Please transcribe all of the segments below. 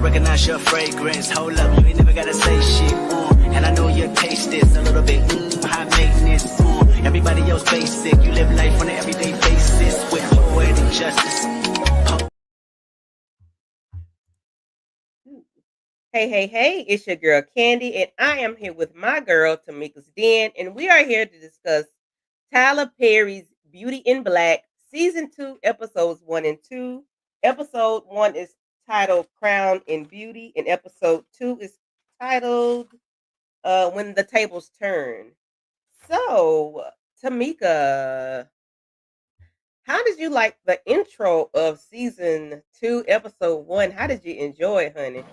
recognize your fragrance. Hold up, you ain't never gotta say shit. And I know your taste is a little bit high maintenance. Everybody else basic. You live life on an everyday basis with poetic justice. Hey, it's your girl Candy, and I am here with my girl Tamika's Den, and we are here to discuss Tyler Perry's Beauty in Black, Season 2, Episodes 1 and 2. Episode 1 is titled Crown in Beauty, and Episode 2 is titled When the Tables Turn. So, Tamika, how did you like the intro of Season 2, Episode 1? How did you enjoy it, honey?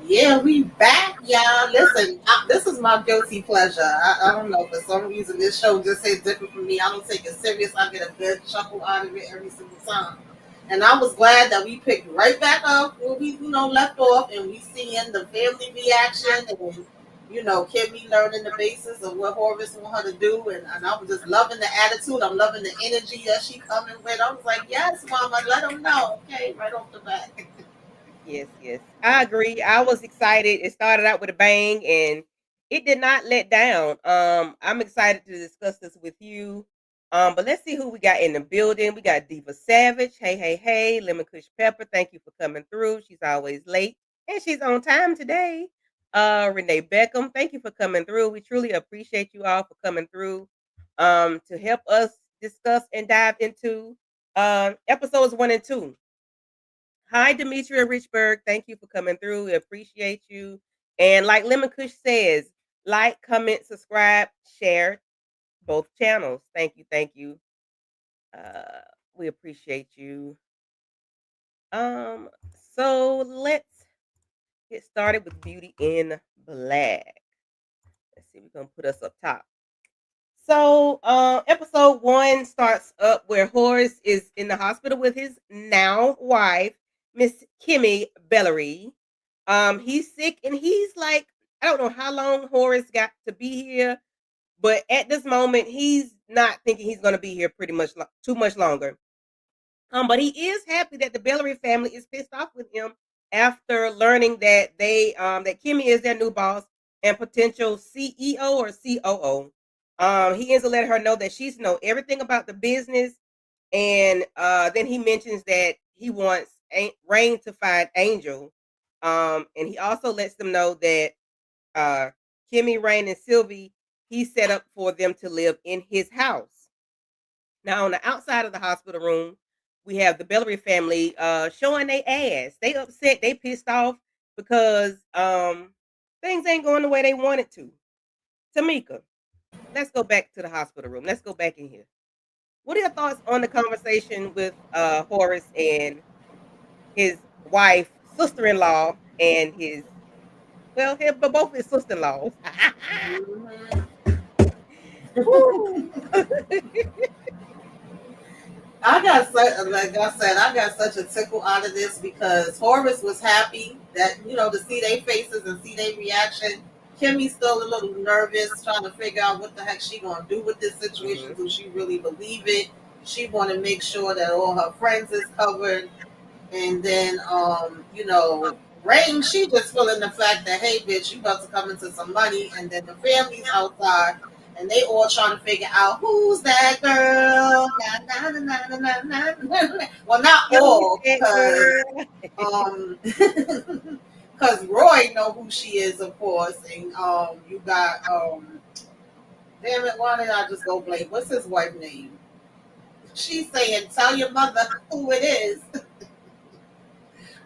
Yeah, we back, y'all. Listen, this is my guilty pleasure. I don't know, for some reason this show just hits different for me. I don't take it serious. I get a good chuckle out of it every single time. And I was glad that we picked right back up where we, left off, and we seeing the family reaction, and Kimmy learning the basis of what Horace want her to do, and I was just loving the attitude. I'm loving the energy that she coming with. I was like, yes, mama, let them know, okay, right off the bat. Yes. I agree. I was excited. It started out with a bang and it did not let down. I'm excited to discuss this with you. But let's see who we got in the building. We got Diva Savage. Hey. Lemon Kush Pepper. Thank you for coming through. She's always late. And she's on time today. Renee Beckham. Thank you for coming through. We truly appreciate you all for coming through to help us discuss and dive into episodes 1 and 2. Hi, Demetria Richburg. Thank you for coming through. We appreciate you. And like Lemon Kush says, like, comment, subscribe, share both channels. Thank you. Uh, we appreciate you. Um, so let's get started with Beauty in Black. Let's see, we're gonna put us up top. So, episode 1 starts up where Horace is in the hospital with his now wife, Miss Kimmy Bellery. He's sick and he's like, I don't know how long Horace got to be here, but at this moment, he's not thinking he's going to be here pretty much too much longer. But he is happy that the Bellery family is pissed off with him after learning that that Kimmy is their new boss and potential CEO or COO. He ends up letting her know that she's know everything about the business, and then he mentions that he wants Rain to find Angel, and he also lets them know that Kimmy, Rain, and Sylvie he set up for them to live in his house. Now, on the outside of the hospital room, we have the Bellery family showing their ass. They upset, they pissed off because things ain't going the way they wanted to. Tamika, let's go back to the hospital room. Let's go back in here. What are your thoughts on the conversation with Horace and his wife, sister-in-law, and but both his sister-in-laws. I got like I said, I got such a tickle out of this because Horace was happy that to see their faces and see their reaction. Kimmy's still a little nervous, trying to figure out what the heck she gonna do with this situation. Do she really believe it? She want to make sure that all her friends is covered, and then Rain, she just feeling the fact that hey, bitch, you about to come into some money, and then the family's outside and they all trying to figure out who's that girl. Nah, nah, nah, nah, nah, nah, nah. Well, not all, because Roy know who she is, of course, and you got damn it, why did I just go blank? What's his wife name? She's saying, tell your mother who it is.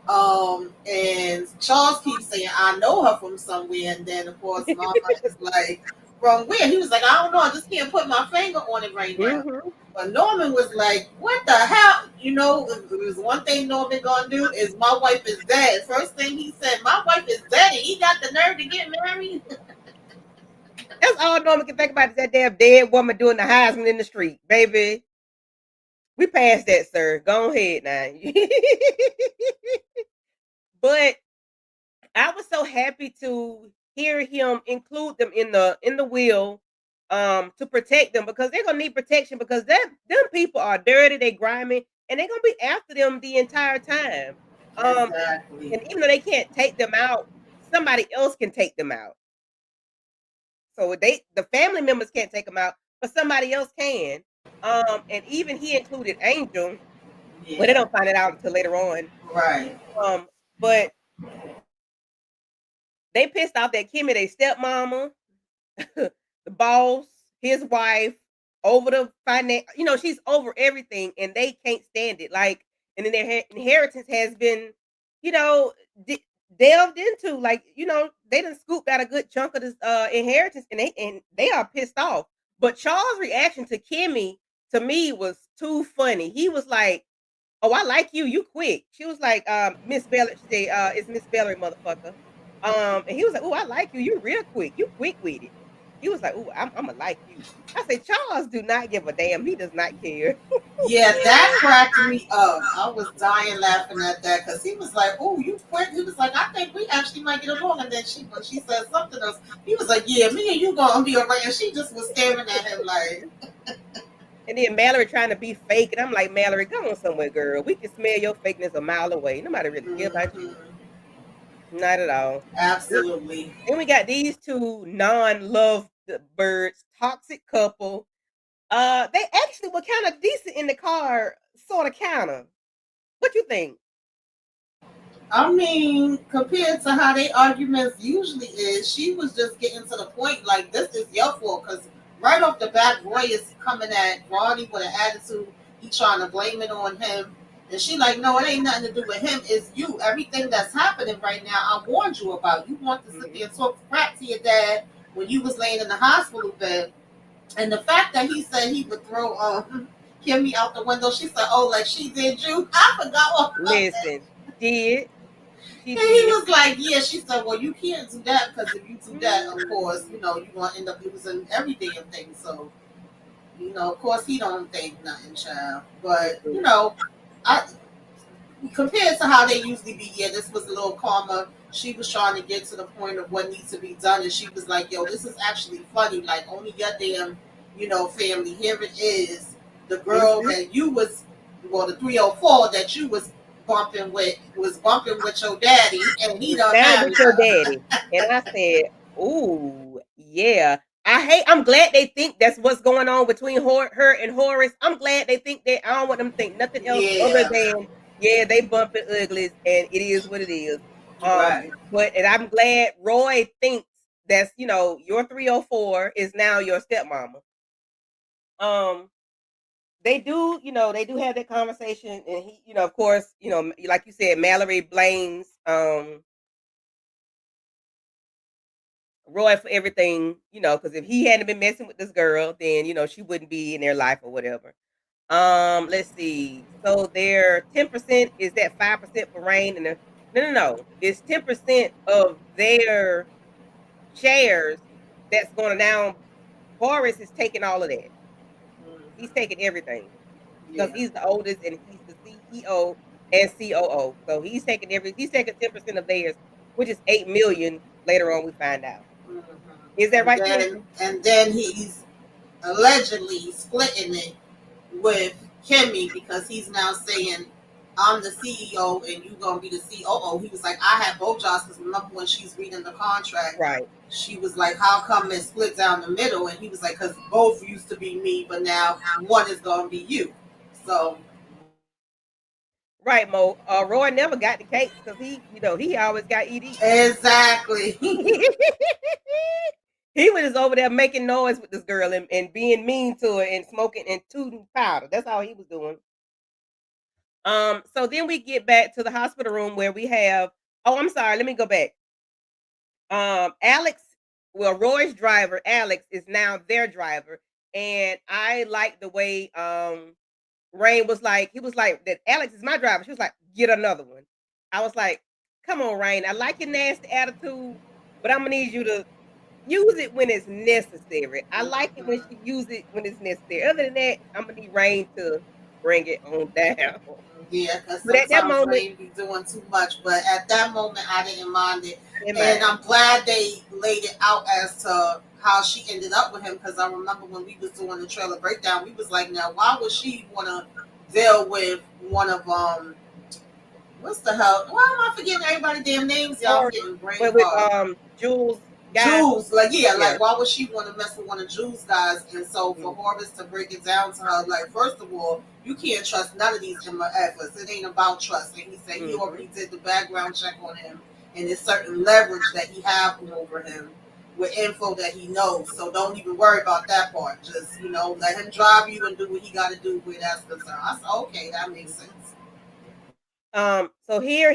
And Charles keeps saying, I know her from somewhere, and then of course Mama is like, from where? He was like, I don't know, I just can't put my finger on it right now. But Norman was like, what the hell? If there's one thing Norman gonna do is my wife is dead. First thing he said, my wife is dead, and he got the nerve to get married. That's all Norman can think about is that damn dead woman doing the Heisman in the street, baby. We passed that, sir. Go ahead now. But I was so happy to hear him include them in the will to protect them because they're gonna need protection because them people are dirty, they grimy, and they're gonna be after them the entire time. Um, Exactly. and even though they can't take them out, somebody else can take them out. So the family members can't take them out, but somebody else can. And even he included Angel. Well, they Yeah. don't find it out until later on. Right. But they pissed off that Kimmy, their stepmama, the boss, his wife, over the finance. She's over everything, and they can't stand it. Like, and then their inheritance has been, you know, delved into. Like, they done scooped out a good chunk of this inheritance, and they are pissed off. But Charles' reaction to Kimmy, to me, was too funny. He was like, "Oh, I like you. You quick." She was like, Miss Bellary. She said, "It's Miss Bellary, motherfucker." And he was like, "Oh, I like you. You real quick. You quick with it." He was like, "Oh, I'ma like you." I said, Charles do not give a damn. He does not care. Yeah, that cracked me up. I was dying laughing at that because he was like, "Oh, you quit." He was like, "I think we actually might get along." And then when she said something else, he was like, "Yeah, me and you gonna be alright." And she just was staring at him like, And then Mallory trying to be fake, and I'm like, Mallory, go on somewhere, girl. We can smell your fakeness a mile away. Nobody really care about you. mhm, Not at all. absolutely. Then we got these two non-love birds, toxic couple. They actually were kind of decent in the car, sort of, kind of. What you think? I mean, compared to how they arguments usually is, she was just getting to the point like, "This is your fault." Because right off the bat, Roy is coming at Ronnie with an attitude. He trying to blame it on him. And she like, "No, it ain't nothing to do with him. It's you. Everything that's happening right now, I warned you about. You want to sit Mhm. there and talk crap to your dad when you was laying in the hospital bed." And the fact that he said he would throw Kimmy out the window, she said, "Oh, like she did you." I forgot all about that. Listen, did she And he did? was like, "Yeah." She said, "Well, you can't do that because if you do that, of course, Mm. you're gonna end up losing every damn thing." So, of course, he don't think nothing, child. But Mm-mm. I compared to how they usually be, yeah, this was a little calmer. She was trying to get to the point of what needs to be done, and she was like, "Yo, this is actually funny. Like, only your damn, family. Here it is. The girl Mhm. that you was, well, the 304 that you was bumping with your daddy, and he Was done down with married your her." daddy, and I said, "Ooh, yeah." I'm glad they think that's what's going on between her and Horace. I'm glad they think that. I don't want them to think nothing else other Yeah, than, yeah, they bumping uglies, and it is what it is. right. And I'm glad Roy thinks that's, your 304 is now your stepmama. Um, they do have that conversation, and he, of course, like you said, Mallory blames Roy for everything, because if he hadn't been messing with this girl, then she wouldn't be in their life or whatever. Let's see. So their 10% is that 5% for Rain, and no. It's 10% of their shares that's going to now. Horace is taking all of that. He's Mhm. taking everything because Yeah. he's the oldest and he's the CEO and COO. So he's taking 10% of theirs, which is 8 million. Later on, we find out. Mhm. Is that And right, then Kendra? and then he's allegedly splitting it with Kimmy because he's now saying, "I'm the CEO and you gonna be the COO." He was like, "I had both jobs," because remember when she's reading the contract, Right. she was like, "How come it split down the middle?" And he was like, "Because both used to be me, but now one is gonna be you." So Right, Mo. Roy never got the cakes because he always got ED. exactly. He was just over there making noise with this girl and being mean to her and smoking and tooting powder. That's all he was doing. So then we get back to the hospital room where we have. Oh, I'm sorry. Let me go back. Alex, well, Roy's driver, Alex, is now their driver, and I like the way Rain was like. He was like that. Alex is my driver. She was like, get another one. I was like, come on, Rain. I like your nasty attitude, but I'm gonna need you to use it when it's necessary. I like it when Mhm. she use it when it's necessary. Other than that, I'm gonna need Rain to bring it on down. Yeah, because But at that sometimes moment, Rain be doing too much. But at that moment, I didn't mind it, I didn't and mind. I'm glad they laid it out as to how she ended up with him. Because I remember when we was doing the trailer breakdown, we was like, "Now, why would she want to deal with What's the hell? Why am I forgetting everybody damn names? Y'all, I'm Or getting brain with fog. Jules guy. Jules, like yeah, Yeah. like why would she want to mess with one of Jules guys? And so for Mm-hmm. Horace to break it down to her, like first of all, you can't trust none of these MFers. It ain't about trust. And he said he Mm-hmm. already did the background check on him, and there's certain leverage that he have over him with info that he knows. So don't even worry about that part. Just let him drive you and do what he got to do where that's concerned. I said okay, that makes sense. So here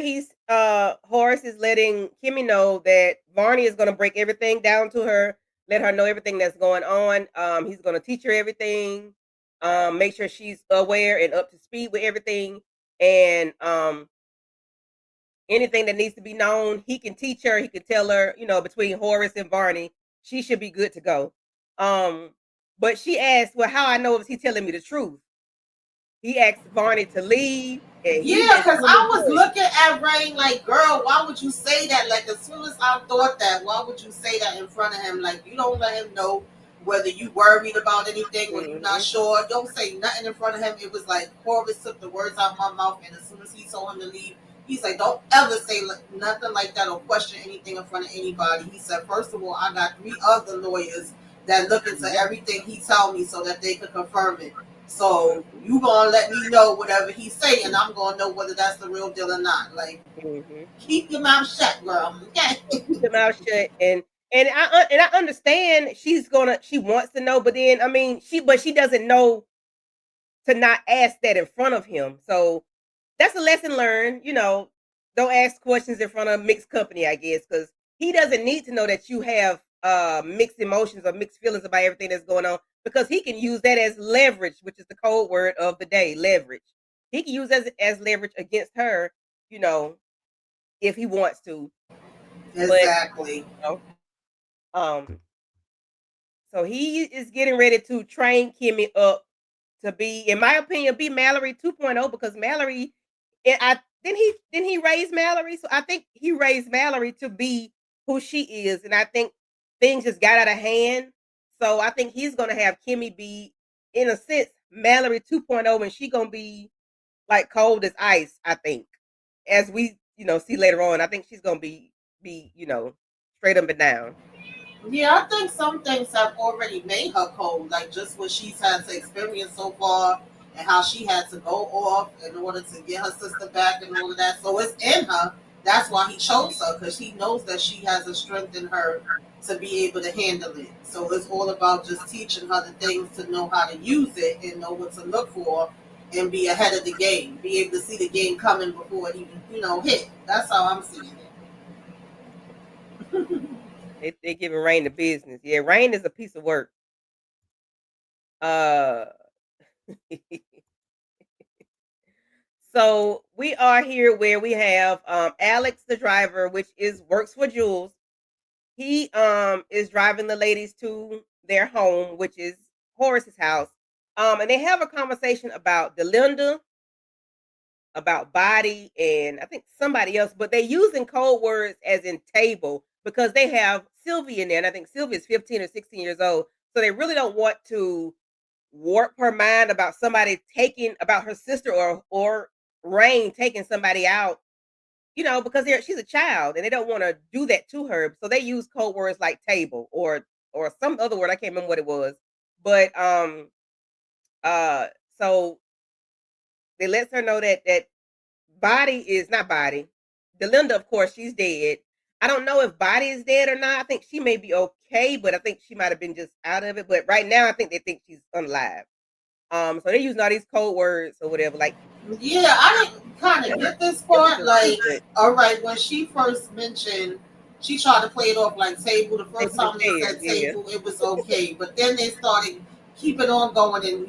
Horace is letting Kimmy know that Varney is gonna break everything down to her, let her know everything that's going on. He's gonna teach her everything, make sure she's aware and up to speed with everything, and anything that needs to be known, he can teach her, he can tell her, between Horace and Varney, she should be good to go. Um, but she asked, well, how I know if he telling me the truth? He asked Varney to leave, and he Yeah, just because told I him was looking at Rain like, girl, why would you say that? Like, as soon as I thought that, why would you say that in front of him? Like, you don't let him know whether you worried about anything or you not Mhm, sure. Don't say nothing in front of him. It was like Horace took the words out of my mouth, and as soon as he told him to leave, he's like, don't ever say nothing like that or question anything in front of anybody. He said, first of all, I got 3 other lawyers that look into mhm, everything he tell me so that they could confirm it. So mhm, you gonna let me know whatever he's saying. I'm gonna know whether that's the real deal or not. Like, mhm. keep your mouth shut, girl. Okay. So keep your mouth shut, and I understand she wants to know, but then I mean she doesn't know to not ask that in front of him. So that's a lesson learned. Don't ask questions in front of mixed company, I guess, because he doesn't need to know that you have mixed emotions or mixed feelings about everything that's going on, because he can use that as leverage, which is the code word of the day, leverage. He can use as leverage against her, you know, if he wants to. But Exactly. you know, um, so he is getting ready to train Kimmy up to be, in my opinion, be Mallory 2.0, because Mallory, I didn't he raise Mallory, so I think he raised Mallory to be who she is, and I think things just got out of hand. So I think he's gonna have Kimmy be, in a sense, Mallory 2.0, and she gonna be like cold as ice. I think, as we see later on, I think she's gonna be straight up and down. Yeah, I think some things have already made her cold, like just what she's had to experience so far and how she had to go off in order to get her sister back and all of that. So it's in her. That's why he chose her, because he knows that she has a strength in her to be able to handle it. So it's all about just teaching her the things to know how to use it and know what to look for and be ahead of the game, be able to see the game coming before it even, hit. That's how I'm seeing it. They giving Rain the business. Yeah, Rain is a piece of work. Uh, so we are here where we have Alex, the driver, which is works for Jules. He is driving the ladies to their home, which is Horace's house. And they have a conversation about Delinda, about body, and I think somebody else, but they using code words as in table, because they have Sylvia in there, and I think Sylvia is 15 or 16 years old. So they really don't want to warp her mind about somebody taking, about her sister or Rain taking somebody out, because she's a child and they don't want to do that to her. So they use code words like table or some other word. I can't remember what it was. But uh so they lets her know that Body is not Body. Delinda, of course, she's dead. I don't know if Body is dead or not. I think she may be okay, but I think she might have been just out of it. But right now I think they think she's unalive. So they're using all these code words or whatever. Like, Yeah, I didn't kind of get this it was part. just Like, stupid. all right, when she first mentioned, she tried to play it off like table. The first Table and time they chairs, said yeah. table, it was okay. But then they started keeping on going, and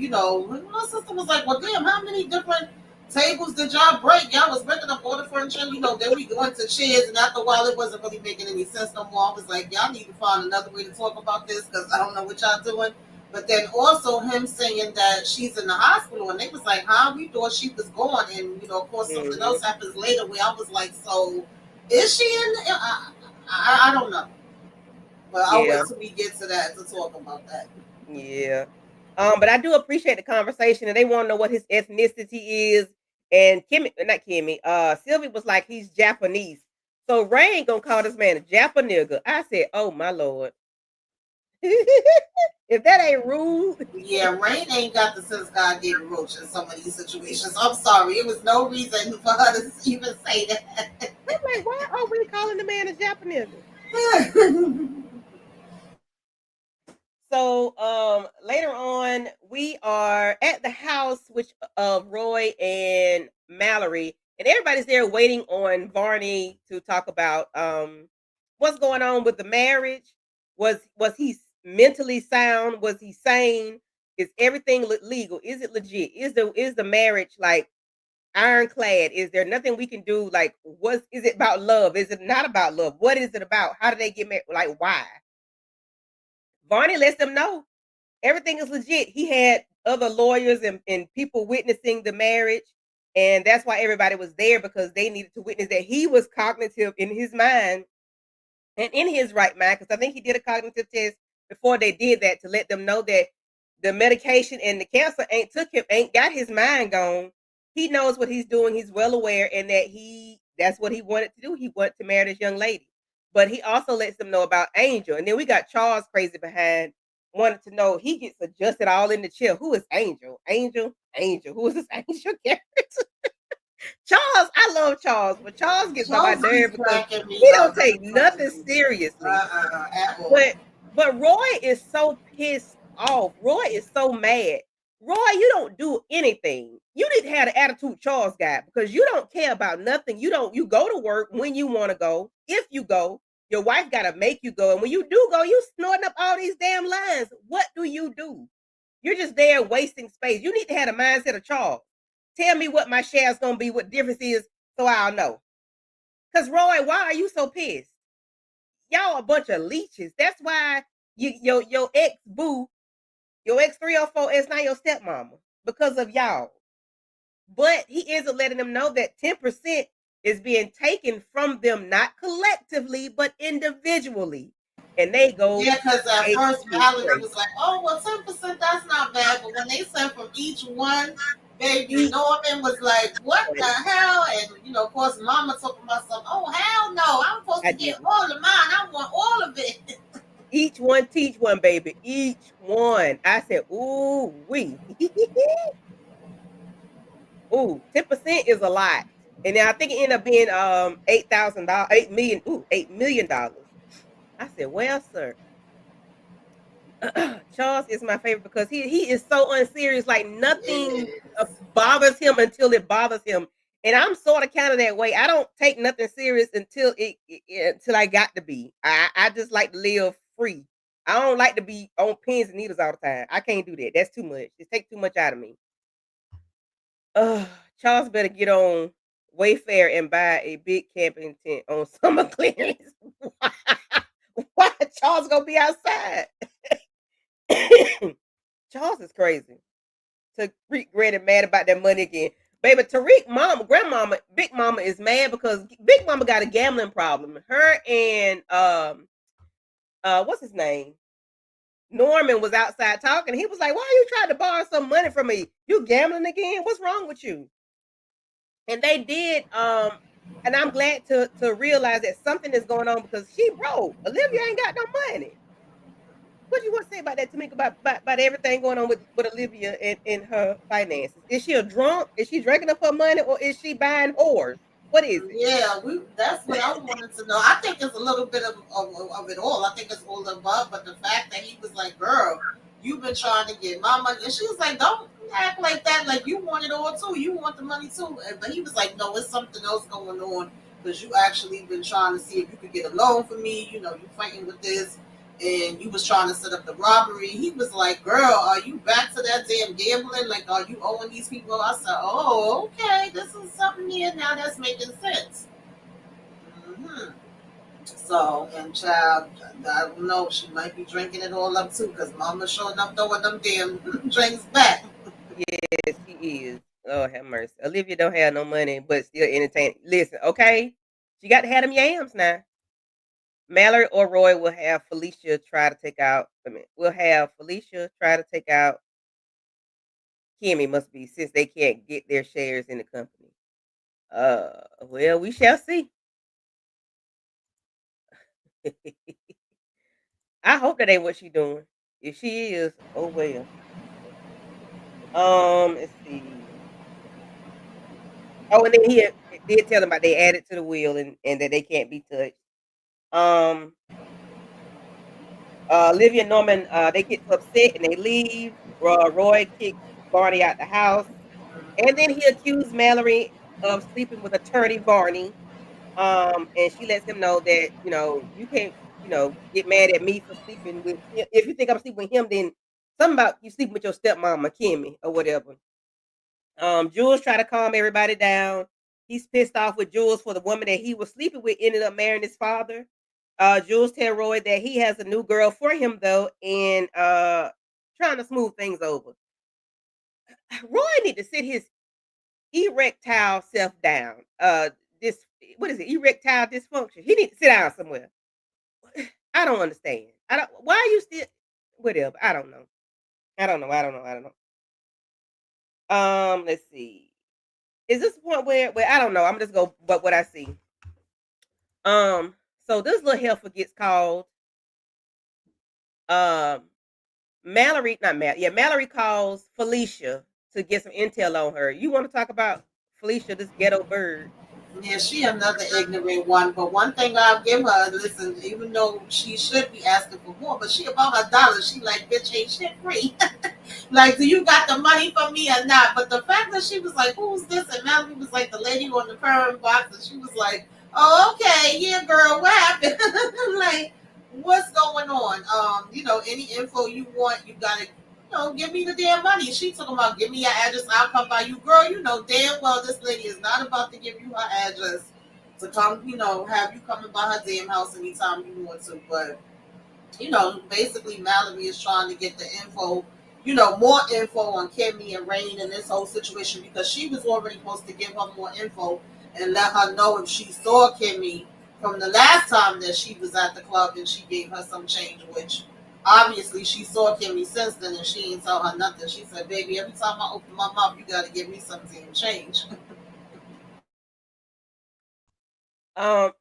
my sister was like, "Well, damn, how many different tables did y'all break? Y'all was breaking up all the furniture, and then we go into chairs, and after a while, it wasn't really making any sense no more. I was like, y'all need to find another way to talk about this because I don't know what y'all doing." But then also him saying that she's in the hospital, and they was like, "Huh? We thought she was gone." And of course, something Hmm. else happens later where I was like, "So, is she in?" I don't know, but I'll Yeah. wait till we get to that to talk about that. Yeah. But I do appreciate the conversation, and they want to know what his ethnicity is. And Kimmy, not Kimmy, Sylvia was like, he's Japanese. So Ray ain't gonna call this man a Japa nigga. I said, oh my lord. If that ain't rude. Yeah, Rain ain't got the sense God gave Roach in some of these situations. I'm sorry. It was no reason for her to even say that. I'm like, why are we calling the man a Japa nigga? So later on, we are at the house which of Roy and Mallory, and everybody's there waiting on Varney to talk about what's going on with the marriage. Was he mentally sound? Was he sane? Is everything legal? Is it legit? Is the marriage like ironclad? Is there nothing we can do? Like, what is it about love? Is it not about love? What is it about? How do they get married? Like, why? Varney lets them know everything is legit. He had other lawyers and people witnessing the marriage. And that's why everybody was there, because they needed to witness that he was cognitive in his mind and in his right mind. Because I think he did a cognitive test before they did that, to let them know that the medication and the cancer ain't got his mind gone. He knows what he's doing. He's well aware, and that's what he wanted to do. He wanted to marry this young lady. But he also lets them know about Angel. And then we got Charles crazy behind, wanted to know. He gets adjusted all in the chair. Who is Angel? Angel. Who is this Angel character? Charles, I love Charles, but Charles gets on my Charles nerve keeps because cracking me he don't up. take nothing seriously. At all. But Roy is so pissed off. Roy is so mad. Roy, you don't do anything. You need to have the attitude Charles got, because you don't care about nothing. You go to work when you want to go. If you go, your wife gotta make you go. And when you do go, you snorting up all these damn lines. What do? You're just there wasting space. You need to have the mindset of Charles. Tell me what my share's gonna be, what difference is, so I'll know. Cause Roy, why are you so pissed? Y'all a bunch of leeches. That's why your ex boo, your ex 304 is not your stepmama, because of y'all. But he isn't letting them know that 10% is being taken from them, not collectively, but individually. And they go Yeah, because at ape first shit Valerie crazy. was like, "Oh, well, 10%, that's not bad." But when they said from each one, baby Each Norman was like, "What the one. hell?" And of course, Mama talking about something. Oh, hell no! I'm supposed I to get didn't. all of mine. I want all of it. Each one teach one, baby. Each one. I said, ooh, we. Ooh, 10% is a lot. And then I think it ended up being $8,000, 8 million, $8 million. I said, well, sir, Charles is my favorite because he is so unserious. Like nothing Yes. bothers him until it bothers him. And I'm sort of kind of that way. I don't take nothing serious until I got to be. I just like to live free. I don't like to be on pins and needles all the time. I can't do that. That's too much. It takes too much out of me. Charles better get on Wayfair and buy a big camping tent on summer clearance. Why Charles gonna be outside? Charles is crazy. Tariq Granny mad about that money again. Baby, Tariq mama, grandmama, big mama is mad because big mama got a gambling problem. Her and what's his name? Norman was outside talking. He was like, why are you trying to borrow some money from me? You gambling again? What's wrong with you? And they did, and I'm glad to realize that something is going on because she broke. Olivia ain't got no money. What do you want to say about that, Tamika, about everything going on with Olivia and her finances? Is she a drunk? Is she drinking up her money, or is she buying whores? What is it? Yeah, that's what I wanted to know. I think it's a little bit of it all. I think it's all above, but the fact that he was like, "Girl, you've been trying to get my money," and she was like, "Don't act like that. Like you want it all too. You want the money too." But he was like, "No, it's something else going on because you actually been trying to see if you could get a loan for me. You fighting with this." And you was trying to set up the robbery. He was like, "Girl, are you back to that damn gambling? Like, are you owing these people?" I said, "Oh, okay. This is something here now that's making sense." hmm So, and child, I don't know. She might be drinking it all up too, because Mama showing up throwing them damn drinks back. Yes, she is. Oh, have mercy. Olivia don't have no money, but still entertaining. Listen, okay, she got to have them yams now. Mallory or Roy will have Felicia try to take out. I mean, we'll have Felicia try to take out Kimmy must be, since they can't get their shares in the company. Well, we shall see. I hope that ain't what she doing. If she is, oh well. Let's see. Oh, and then he did tell them about they added to the will and that they can't be touched. Um, Olivia and Norman, they get too upset and they leave. Roy kicks Barney out the house, and then he accused Mallory of sleeping with attorney Barney. And she lets him know that you can't get mad at me for sleeping with if you think I'm sleeping with him, then something about you sleeping with your stepmama Kimmy or whatever. Jules tried to calm everybody down. He's pissed off with Jules for the woman that he was sleeping with ended up marrying his father. Jules tell Roy that he has a new girl for him though, and trying to smooth things over. Roy need to sit his erectile self down. This what is it? Erectile dysfunction. He need to sit down somewhere. I don't understand. I don't. Why are you still? Whatever. I don't know. I don't know. I don't know. I don't know. Let's see. Is this the point where I don't know? I'm just go, but what I see. Um, so this little heifer gets called. Um, Mallory, not Mal. Yeah, Mallory calls Felicia to get some intel on her. You want to talk about Felicia, this ghetto bird? Yeah, she another ignorant one. But one thing I'll give her, listen, even though she should be asking for more, but she about her dollar. She like, bitch, ain't shit free. Like, do you got the money for me or not? But the fact that she was like, who's this? And Mallory was like the lady on the perm box, and she was like, oh, okay, yeah, girl, what happened? Like, what's going on? Any info you want, you gotta, give me the damn money. She talking about give me your address, I'll come by you. Girl, you know damn well this lady is not about to give you her address to come, have you coming by her damn house anytime you want to. But basically Mallory is trying to get the info, more info on Kimmy and Rain and this whole situation because she was already supposed to give her more info and let her know if she saw Kimmy from the last time that she was at the club and she gave her some change, which obviously she saw Kimmy since then and she ain't tell her nothing. She said, baby, every time I open my mouth, you got to give me some damn change. Um,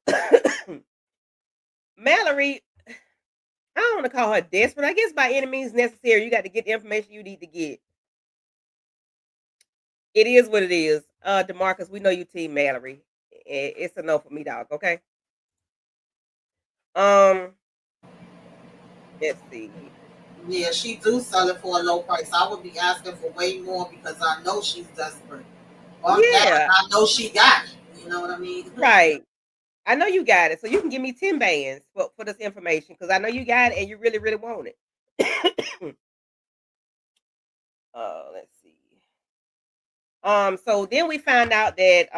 Mallory, I don't want to call her desperate. I guess by any means necessary, you got to get the information you need to get. It is what it is. Demarcus, we know you team Mallory. It's a no for me, dog. Okay. Um, let's see. Yeah, she do sell it for a low price. I would be asking for way more because I know she's desperate. Bump that, Yeah, I know she got it. You know what I mean? right. I know you got it, so you can give me 10 bands for this information because I know you got it and you really, really want it. Let's see. So then we found out that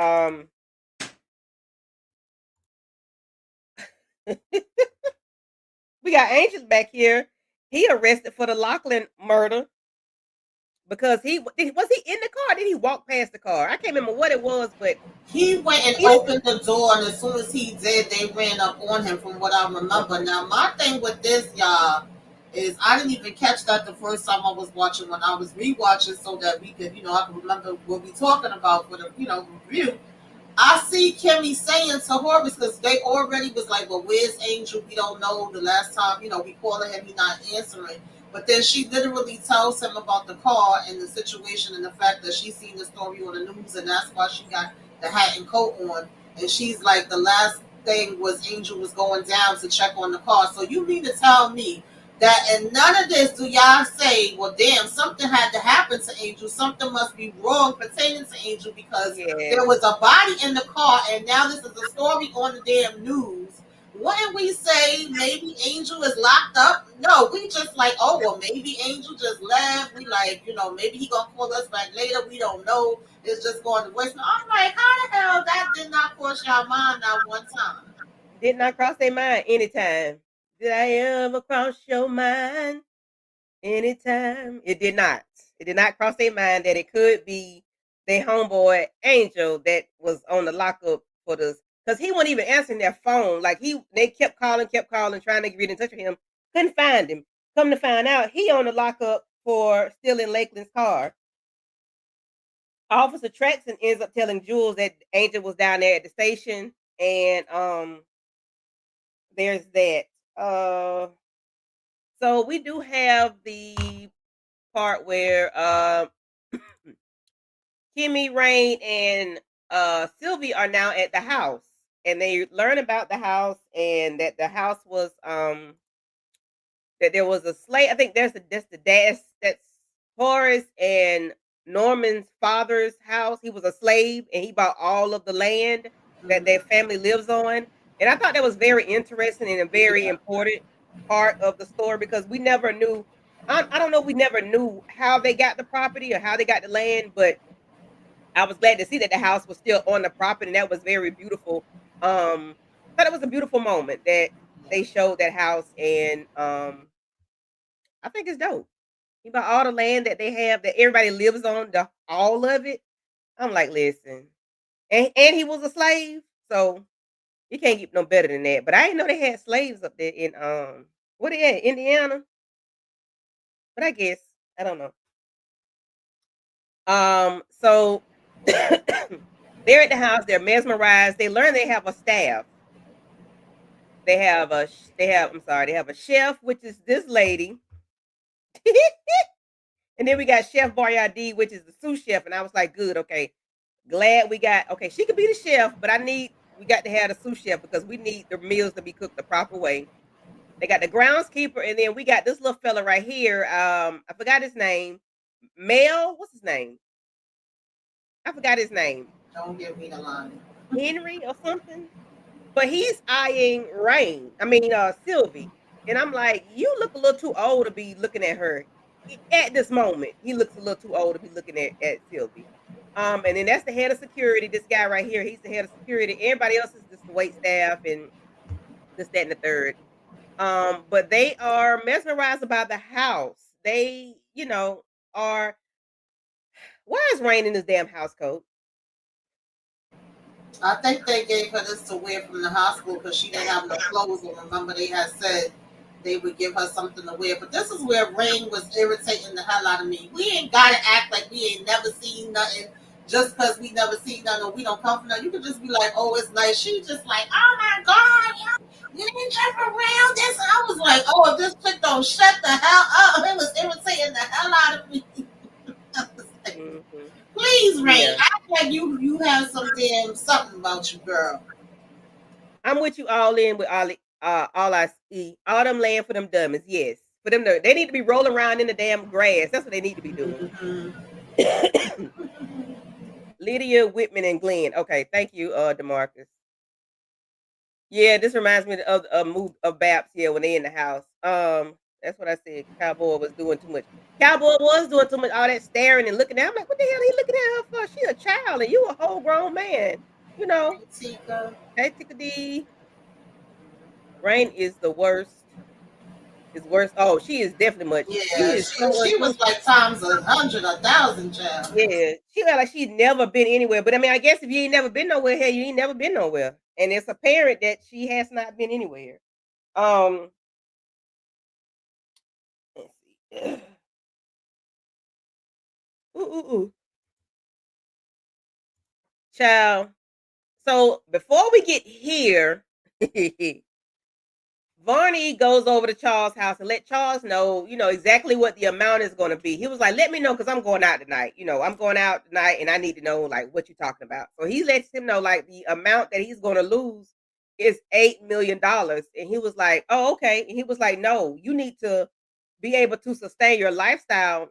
we got Angels back here. He arrested for the Lachlan murder because he was he in the car? Did he walk past the car? I can't remember what it was, but He went and he opened the door, and as soon as he did, they ran up on him. From what I remember. Now, my thing with this, y'all, is I didn't even catch that the first time I was watching. When I was rewatching, so that we could, I could remember what we talking about for the, review. I see Kimmy saying to Horace because they already was like, well, where's Angel? We don't know. The last time, we calling him, he not answering. But then she literally tells him about the car and the situation and the fact that she seen the story on the news and that's why she got the hat and coat on. And she's like, the last thing was Angel was going down to check on the car. So you mean to tell me that in none of this do y'all say, well, damn, something had to happen to Angel. Something must be wrong pertaining to Angel because yeah. there was a body in the car, and now this is a story on the damn news. Wouldn't we say maybe Angel is locked up? No, we just like, oh, well, maybe Angel just left. We like, maybe he gonna call us back later. We don't know. It's just going to waste. I'm like, how the hell that did not cross your mind not one time? Did not cross their mind anytime. Did I ever cross your mind anytime? It did not. It did not cross their mind that it could be their homeboy Angel that was on the lockup for this. Because he wasn't even answering their phone. Like they kept calling, trying to get in touch with him. Couldn't find him. Come to find out, he on the lockup for stealing Lakeland's car. Officer Traxon ends up telling Jules that Angel was down there at the station, and there's that. Uh, so we do have the part where Kimmy, Rain, and Sylvie are now at the house, and they learn about the house and that the house was that there was a slave. I think that's the that's Horace and Norman's father's house. He was a slave and he bought all of the land that their Mhm. family lives on. And I thought that was very interesting and a very Yeah. important part of the story because we never knew. I don't know. We never knew how they got the property or how they got the land, but I was glad to see that the house was still on the property, and that was very beautiful. I thought it was a beautiful moment that they showed that house, and I think it's dope. About all the land that they have that everybody lives on, the all of it. I'm like, listen, and he was a slave, so you can't get no better than that. But I didn't know they had slaves up there in what they at, Indiana. But I guess I don't know. So they're at the house. They're mesmerized. They learn they have a staff. They have a chef, which is this lady. And then we got Chef Boyardee, which is the sous chef. And I was like, good, okay. Glad we got okay, she could be the chef, but we got to have the sous chef because we need the meals to be cooked the proper way. They got the groundskeeper, and then we got this little fella right here. I forgot his name. Mel, what's his name? I forgot his name. Don't give me the line. Henry or something. But he's eyeing Sylvie. And I'm like, you look a little too old to be looking at her. At this moment, he looks a little too old to be looking at Sylvie. And then that's the head of security. This guy right here, he's the head of security. Everybody else is just the wait staff and this, that, and the third. But they are mesmerized about the house. They, are why is Rain in this damn house coat? I think they gave her this to wear from the hospital because she didn't have no clothes. And remember, they had said they would give her something to wear. But this is where Rain was irritating the hell out of me. We ain't gotta act like we ain't never seen nothing just because we never seen nothing or we don't come from nothing. You could just be like, oh, it's nice. She just like, oh my god, you didn't jump around this. And I was like, oh, if this chick don't shut the hell up, it was irritating the hell out of me. I was like, Hmm. please, Rain, Yeah. act like you have some damn something about you, girl. I'm with you all in with all I see. All them laying for them dummies. Yes. For them they need to be rolling around in the damn grass. That's what they need to be doing. Mhm. Lydia, Whitman, and Glenn. Okay, thank you, Demarcus. Yeah, this reminds me of a move of Baps. Yeah, when they in the house. That's what I said. Cowboy was doing too much. Cowboy was doing too much. All that staring and looking at. I'm like, what the hell? Are you looking at her for? She a child, and you a whole grown man. You know. Hey, Tika. Hey, Tika D. Rain is the worst. Is worse. Oh, she is definitely much. She Yeah, is so she was like times 100, 1,000, child. yeah. She felt like she'd never been anywhere. But I mean, I guess if you ain't never been nowhere, hey, you ain't never been nowhere. And it's apparent that she has not been anywhere. Um, let's see. Ooh, ooh, ooh. Child. So before we get here, Varney goes over to Charles' house and let Charles know, exactly what the amount is going to be. He was like, "Let me know because I'm going out tonight. I'm going out tonight, and I need to know like what you're talking about." So he lets him know like the amount that he's going to lose is $8 million, and he was like, "Oh, okay." And he was like, "No, you need to be able to sustain your lifestyle."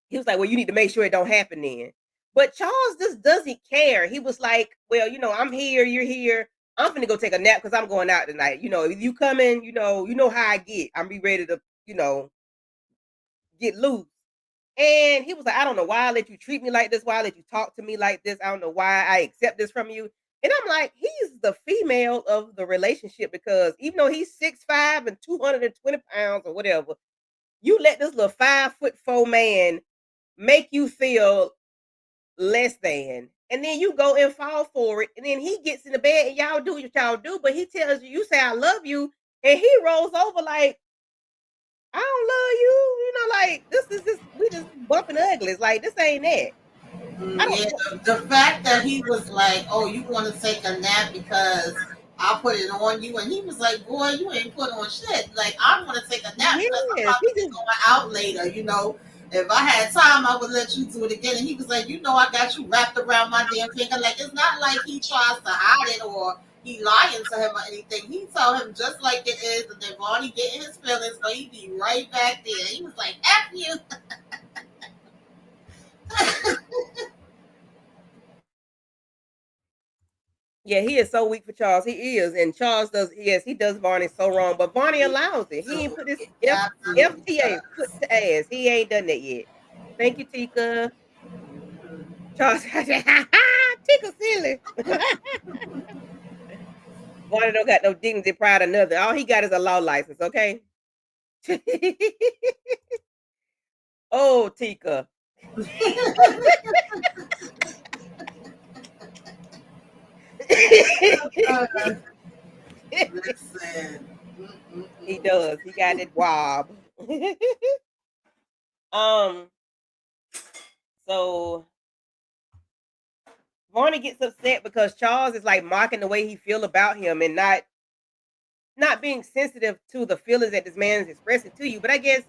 He was like, "Well, you need to make sure it don't happen then." But Charles just doesn't care. He was like, "Well, I'm here, you're here. I'm finna go take a nap because I'm going out tonight. If you coming, you know how I get. I'm be ready to, get loose." And he was like, "I don't know why I let you treat me like this, why I let you talk to me like this. I don't know why I accept this from you." And I'm like, he's the female of the relationship because even though he's 6'5" and 220 pounds or whatever, you let this little 5'4" man make you feel less than. And then you go and fall for it. And then he gets in the bed and y'all do what y'all do. But he tells you, you say, "I love you." And he rolls over like, "I don't love you." Like, this is just, we just bumping uglies. Like, this ain't that. I don't. Yeah, the fact that he was like, "Oh, you want to take a nap because I put it on you," and he was like, "Boy, you ain't put on shit. Like, I want to take a nap because I'm Yes, about he to be just. going out later. You know, if I had time, I would let you do it again." And he was like, "You know, I got you wrapped around my damn finger. Like, it's not like he tries to hide it or he lying to him or anything. He told him just like it is, and then Barney getting his feelings, but he be right back there. He was like, "F you." Yeah, he is so weak for Charles. He is, and Charles does. Yes, he does Barney so wrong, but Barney allows it. He ain't So put this it F absolutely FTA foot does. to ass. He ain't done that yet. Thank you, Tika. Charles, Tika silly. Barney don't got no dignity, pride, or nothing. All he got is a law license. Okay. Oh, Tika. Uh, Listen. He Mm-mm-mm. does. He got it wob. um. So Barney gets upset because Charles is like mocking the way he feel about him and not being sensitive to the feelings that this man is expressing to you. But I guess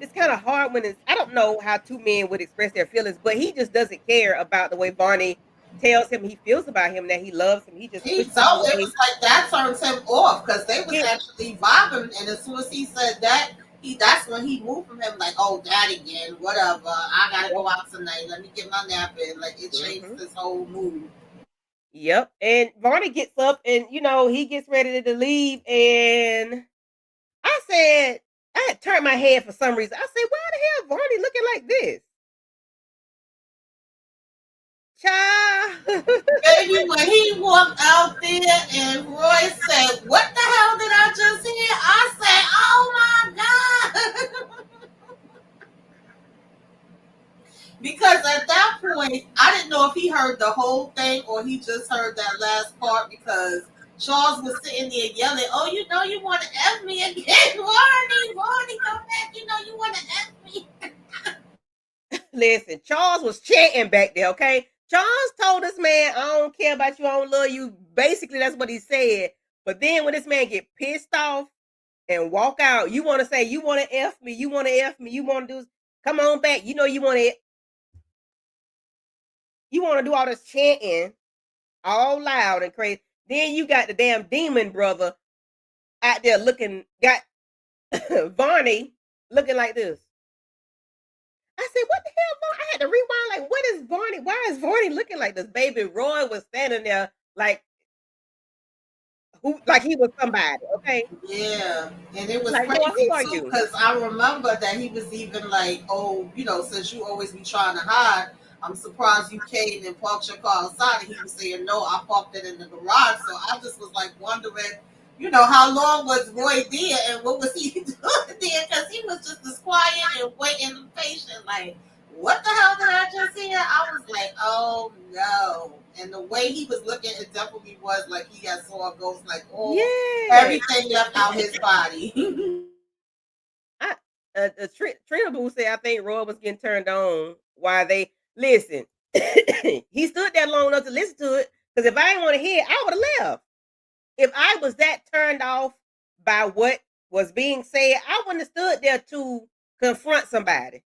it's kind of hard when it's I don't know how two men would express their feelings, but he just doesn't care about the way Barney tells him he feels about him, that he loves him. He just He pushes him told it away. was like that turns him off because they was Yeah. actually vibing, and as soon as he said that, that's when he moved from him like, "Oh, that again, whatever. I gotta Yep. go out tonight. Let me get my nap in." Like it changed Hmm. his whole mood. Yep. And Barney gets up and he gets ready to leave. And I said, I had turned my head for some reason. I said, why the hell Barney looking like this? Child. Baby, when he walked out there and Roy said, "What the hell did I just hear?" I said, "Oh my god!" Because at that point, I didn't know if he heard the whole thing or he just heard that last part because Charles was sitting there yelling, "Oh, you know you want to F me again, Barney, Barney, come back, you know you want to F me." Listen, Charles was chanting back there, okay? Charles told this man, I don't care about you, I don't love you. Basically, that's what he said. But then when this man get pissed off and walk out, you want to say, you want to F me, you want to F me, you want to do, come on back. You want to do all this chanting all loud and crazy. Then you got the damn demon brother out there got Varney looking like this. I said, what the hell, Varney? I had to rewind, like, what is Varney? Why is Varney looking like this? Baby Roy was standing there like he was somebody, okay? Yeah, and it was Like, Roy, who crazy are too you? because I remember that he was even like, "Oh, you know, since you always be trying to hide, I'm surprised you came and parked your car outside." And he was saying, "No, I parked it in the garage." So I just was like wondering, how long was Roy there and what was he doing there? Because he was just as quiet and waiting and patient. Like, what the hell did I just hear? I was like, "Oh no!" And the way he was looking, it definitely was like he had saw a ghost. Like, oh. Yeah. Everything left out his body. I Trina Boo said I think Roy was getting turned on while they listen. He stood there long enough to listen to it. Because if I didn't want to hear it, I would have left. If I was that turned off by what was being said, I wouldn't have stood there to confront somebody.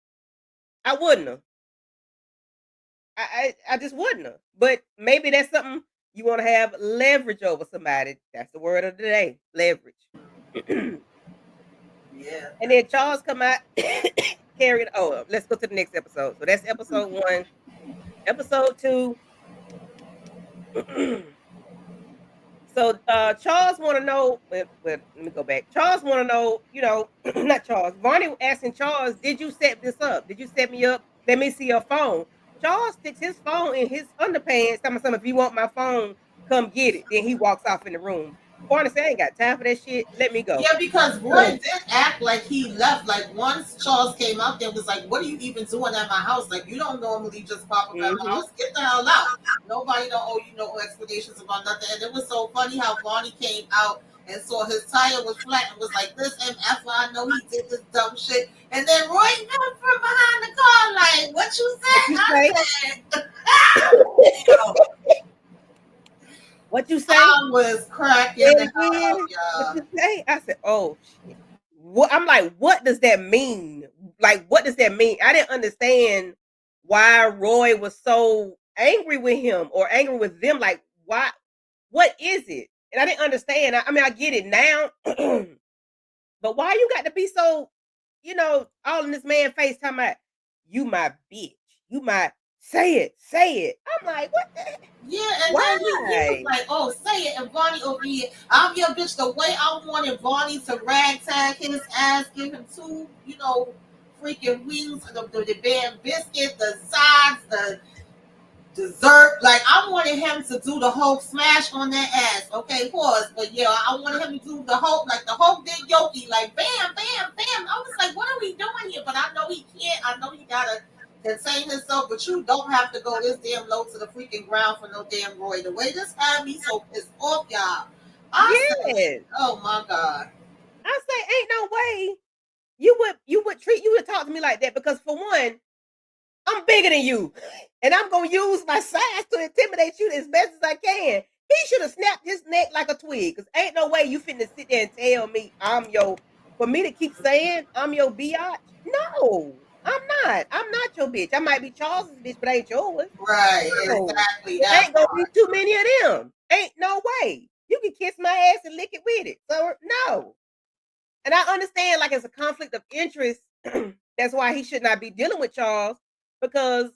I wouldn't have. I just wouldn't have. But maybe that's something you want to have leverage over somebody. That's the word of the day, leverage. And Yeah. then Charles come out carrying. Oh, let's go to the next episode. So that's episode 1. Episode 2. So Charles want to know. Let me go back. Charles want to know. Not Charles. Vonnie asking Charles, "Did you set this up? Did you set me up? Let me see your phone." Charles sticks his phone in his underpants. Tell me something. If you want my phone, come get it. Then he walks off in the room. Barney said, "I ain't got time for that shit. Let me go." Yeah, because Roy did act like he left. Like once Charles came out there and was like, "What are you even doing at my house? Like you don't normally just pop up at my Mm-hmm. house. Get the hell out. Nobody don't owe you no explanations about nothing." And it was so funny how Bonnie came out and saw his tire was flat and was like, this MF, I know he did this dumb shit. And then Roy come from behind the car like, what you What said? you I say? said, yo, What you say? I was cracking the And hell up, again, what y'all. you say? I said, "Oh shit." What I'm like, what does that mean? Like, what does that mean? I didn't understand why Roy was so angry with him or angry with them. Like, why? What is it? And I didn't understand. I mean, I get it now, but why you got to be so, all in this man face talking about you my bitch, you my say it. I'm like, what the Yeah, and then he was why? like, oh, say it, and Vonnie over here, I'm your bitch the way I wanted Vonnie to ragtag his ass, give him two, freaking wings, the damn biscuit, the sides, the dessert. Like, I wanted him to do the Hulk smash on that ass. Okay, pause. But yeah, I wanted him to do the Hulk, like the Hulk did Yoki, like bam, bam, bam. I was like, what are we doing here? But I know he can't. I know he gotta contain himself, but you don't have to go this damn low to the freaking ground for no damn Roy. The way this had me so pissed off, y'all. I said, Yes. oh my God. I say, ain't no way you would talk to me like that because for one, I'm bigger than you, and I'm gonna use my size to intimidate you as best as I can. He should have snapped his neck like a twig, cause ain't no way you finna sit there and tell me for me to keep saying I'm your biatch. No, I'm not. I'm not your bitch. I might be Charles's bitch, but I ain't yours. Right, No, exactly it that ain't gonna be part. too many of them. Ain't no way. You can kiss my ass and lick it with it. So no. And I understand like it's a conflict of interest. That's why he should not be dealing with Charles because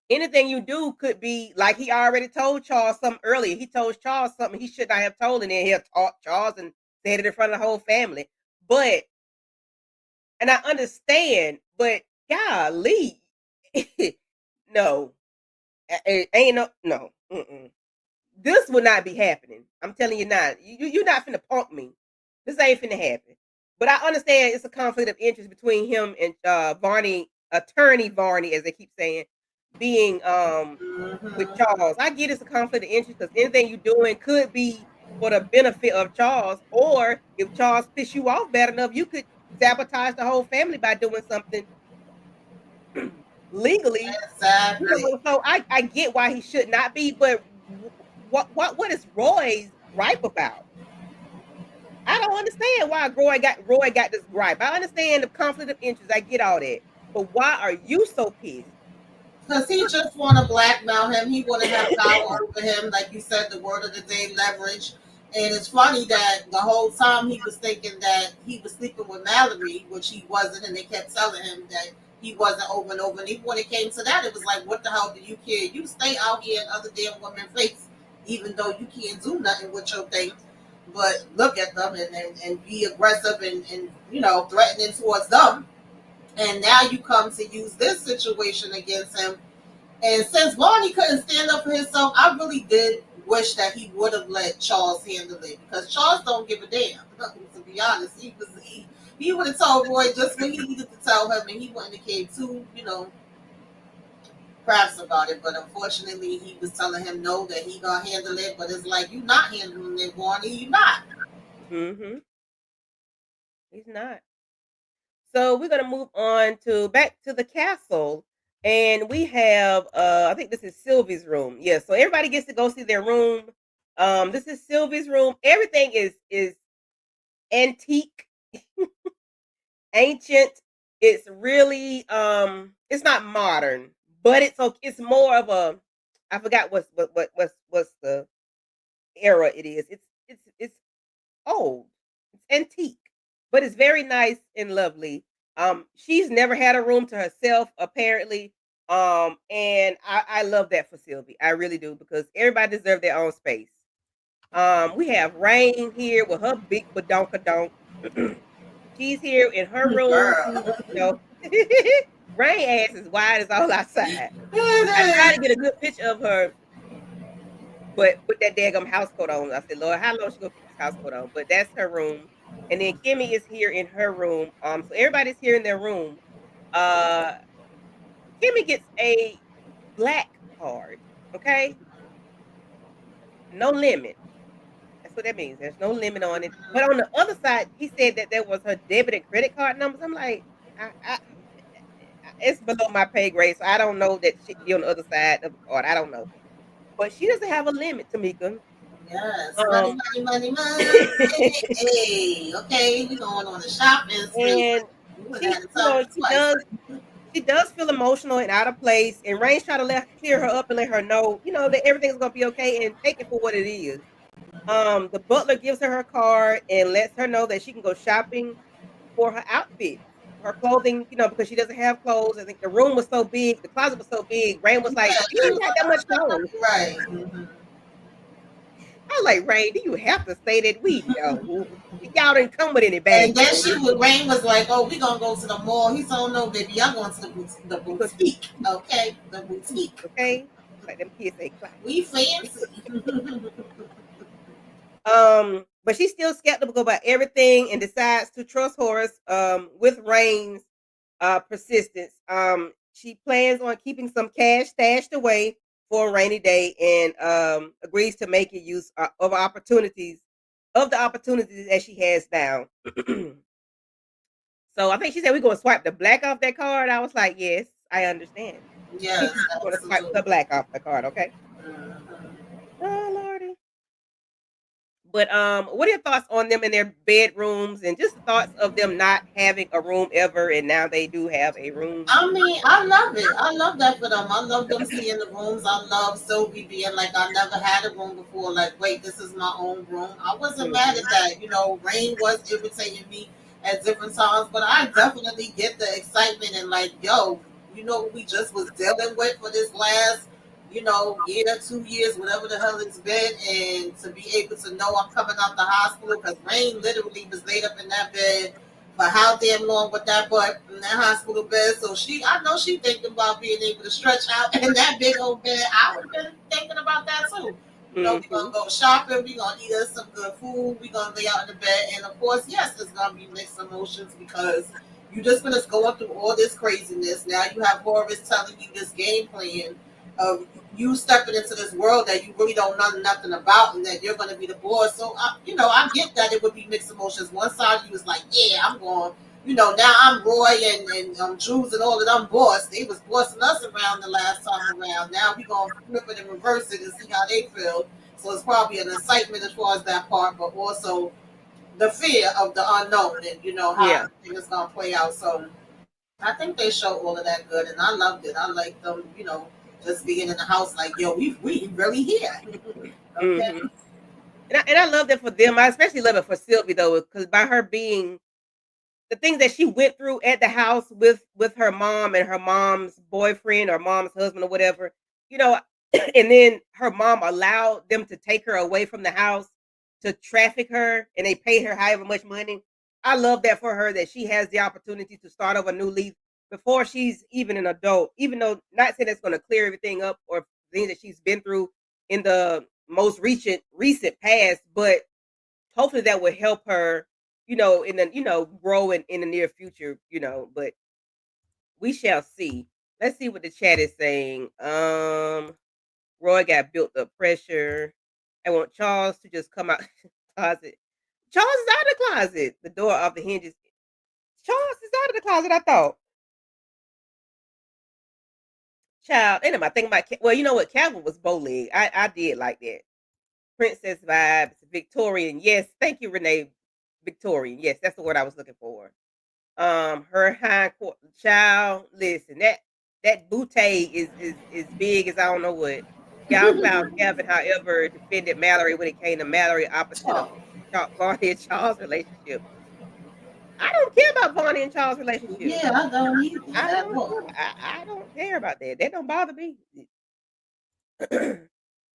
anything you do could be like he already told Charles something earlier. He told Charles something he should not have told, and then he'll talk Charles and said it in front of the whole family. But and I understand, but golly, no, ain't no. Mm-mm. This will not be happening. I'm telling you not. You're not finna punk me. This ain't finna happen. But I understand it's a conflict of interest between him and Varney, attorney Varney, as they keep saying, being with Mm-hmm. Charles. I get it's a conflict of interest because anything you're doing could be for the benefit of Charles, or if Charles piss you off bad enough, you could sabotage the whole family by doing something legally. Exactly. So I get why he should not be, but what is Roy's gripe about? I don't understand why Roy got this gripe. I understand the conflict of interest. I get all that, but why are you so pissed? Because he just want to blackmail him. He want to have power over him. Like you said, the word of the day, leverage. And it's funny that the whole time he was thinking that he was sleeping with Mallory, which he wasn't, and they kept telling him that he wasn't over and over. And even when it came to that, it was like, what the hell do you care? You stay out here in other damn women's face, even though you can't do nothing with your thing. But look at them and be aggressive and threatening towards them. And now you come to use this situation against him, and since Barney couldn't stand up for himself, I really did wish that he would have let Charles handle it because Charles don't give a damn. To be honest, he would have told Roy just what he needed to tell him, and he wouldn't have came too crass about it. But unfortunately, he was telling him no, that he gonna handle it. But it's like you not handling it, Barney. You not. Mm-hmm. He's not. So we're gonna move on to back to the castle, and we have I think this is Sylvie's room. Yeah, so everybody gets to go see their room. This is Sylvie's room. Everything is antique, ancient. It's really it's not modern, but it's okay. It's more of a I forgot what's the era it is. It's old. It's antique, but it's very nice and lovely. She's never had a room to herself, apparently. And I love that for Sylvie. I really do because everybody deserves their own space. We have Rain here with her big badonkadonk. She's here in her room. Girl. You know, Rain ass is wide as all outside. I tried to It get a good picture of her, but with that daggum house coat on, I said, Lord, how long she gonna keep this house coat on? But that's her room. And then Kimmy is here in her room. So everybody's here in their room. Uh Kimmy gets a black card. Okay. No limit. That's what that means. There's no limit on it. But on the other side, he said that there was her debit and credit card numbers. I'm like, I it's below my pay grade, so I don't know that she could be on the other side of the card. I don't know. But she doesn't have a limit, Tamika. Yes, money, Um, money, money, money. Hey, okay, we going on a shopping spree. and We would have she, had to talk she twice. does feel emotional and out of place. And Rain's trying to clear her up and let her know, that everything's gonna be okay and take it for what it is. The butler gives her card and lets her know that she can go shopping for her outfits, her clothing, because she doesn't have clothes. I think the room was so big, the closet was so big. Rain was like, Yeah, "You she ain't was got that much like, clothes." right. Mm-hmm. I was like, "Rain, do you have to say that? We know y'all didn't come with any And bags." then Rain was like, "Oh, we gonna go to the mall." He said, "Oh no, baby, y'all going to the Because boutique, okay? The boutique. okay, like them kids say, class. We fancy." But she's still skeptical about everything and decides to trust Horace with Rain's persistence. She plans on keeping some cash stashed away for a rainy day and agrees to make use of the opportunities that she has now. So I think she said we're gonna swipe the black off that card. I was like, yes, I understand. We're Yes, gonna swipe absolutely. the black off the card, okay? Mhm. Oh Lordy. But what are your thoughts on them in their bedrooms and just the thoughts of them not having a room ever and now they do have a room? I mean, I love it. I love that for them. I love them seeing the rooms. I love Sylvie being like, I never had a room before. Like, wait, this is my own room. I wasn't mad Mhm. at that. Rain was irritating me at different times, but I definitely get the excitement and like, yo, what we just was dealing with for this last, year, 2 years, whatever the hell it's been, and to be able to know I'm coming out the hospital because Rain literally was laid up in that bed for how damn long with that butt in that hospital bed. So I know she thinking about being able to stretch out in that big old bed. I would have been thinking about that too. We gonna Mhm. go shopping. We gonna eat us some good food. We gonna lay out in the bed, and of course, yes, it's gonna be mixed emotions because you just finished going through all this craziness. Now you have Horace telling you this game plan of you stepping into this world that you really don't know nothing about, and that you're going to be the boss. So, I get that it would be mixed emotions. One side of you is like, yeah, I'm going. Now I'm Roy and Jules and all of them boss. They was bossing us around the last time around. Now we gonna flip it and reverse it and see how they feel. So it's probably an excitement as far as that part, but also the fear of the unknown and how Yeah. everything is gonna play out. So I think they show all of that good, and I loved it. I like them, just being in the house, like, yo, we really here. Okay. Mhm. And I love that for them. I especially love it for Sylvie though, because by her being the things that she went through at the house with her mom and her mom's boyfriend or mom's husband or whatever, you know, and then her mom allowed them to take her away from the house to traffic her and they paid her however much money. I love that for her that she has the opportunity to start over a new leaf before she's even an adult, even though not saying it's going to clear everything up or things that she's been through in the most recent past, but hopefully that will help her, in the grow in the near future, but we shall see. Let's see what the chat is saying. Roy got built up pressure. I want Charles to just come out the closet. Charles is out of the closet. The door off the hinges. Charles is out of the closet, I thought. Child, ain't I think about well, you know what? Calvin was bow leg. I did like that. Princess vibes, Victorian. Yes, thank you, Renee. Victorian. Yes, that's the word I was looking for. Her hind quarter child. Listen, that bootay is big as I don't know what. Y'all found Kevin, however, defended Mallory when it came to Mallory opposite of Oh, Barney and Charles' relationship. I don't care about Barney and Charles' relationship. yeah, I don't either I at don't all. care. I don't care about that. That don't bother me.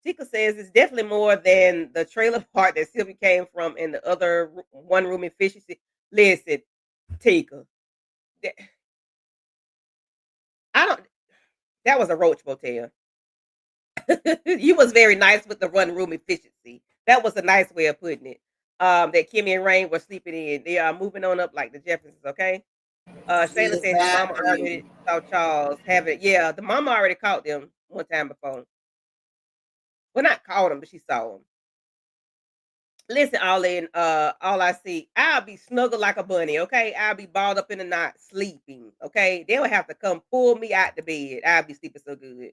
Tika says it's definitely more than the trailer park that Sylvie came from and the other one room efficiency. Listen, Tika, that, I don't. That was a roach motel. You was very nice with the one room efficiency. That was a nice way of putting it. That Kimmy and Rain were sleeping in. They are moving on up like the Jeffersons. Okay. Shayla says his mama Exactly. already saw Charles have it. Yeah, the mama already caught them one time before. Well, not caught him, but she saw him. Listen, all I see, I'll be snuggled like a bunny, okay? I'll be balled up in the night sleeping, okay? They'll have to come pull me out the bed. I'll be sleeping so good.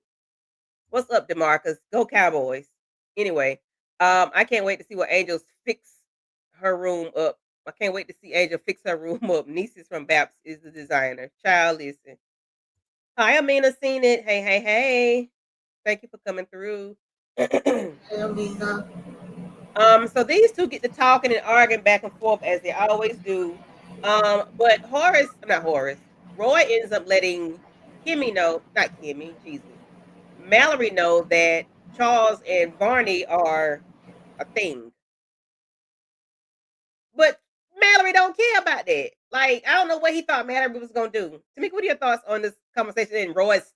What's up, Demarcus? Go Cowboys. Anyway, I can't wait to see what Angel's fix her room up. I can't wait to see Angel fix her room up. Nieces from Baps is the designer. Child, listen. Hi, Amina, seen it. Hey, hey, hey. Thank you for coming through. I mean, So these two get to talking and arguing back and forth as they always do. But not Horace, Roy ends up letting Kimmy know, not Kimmy, Jesus, Mallory know that Charles and Barney are a thing. But Mallory don't care about that. Like, I don't know what he thought Mallory was gonna do. Tamika, what are your thoughts on this conversation and Roy's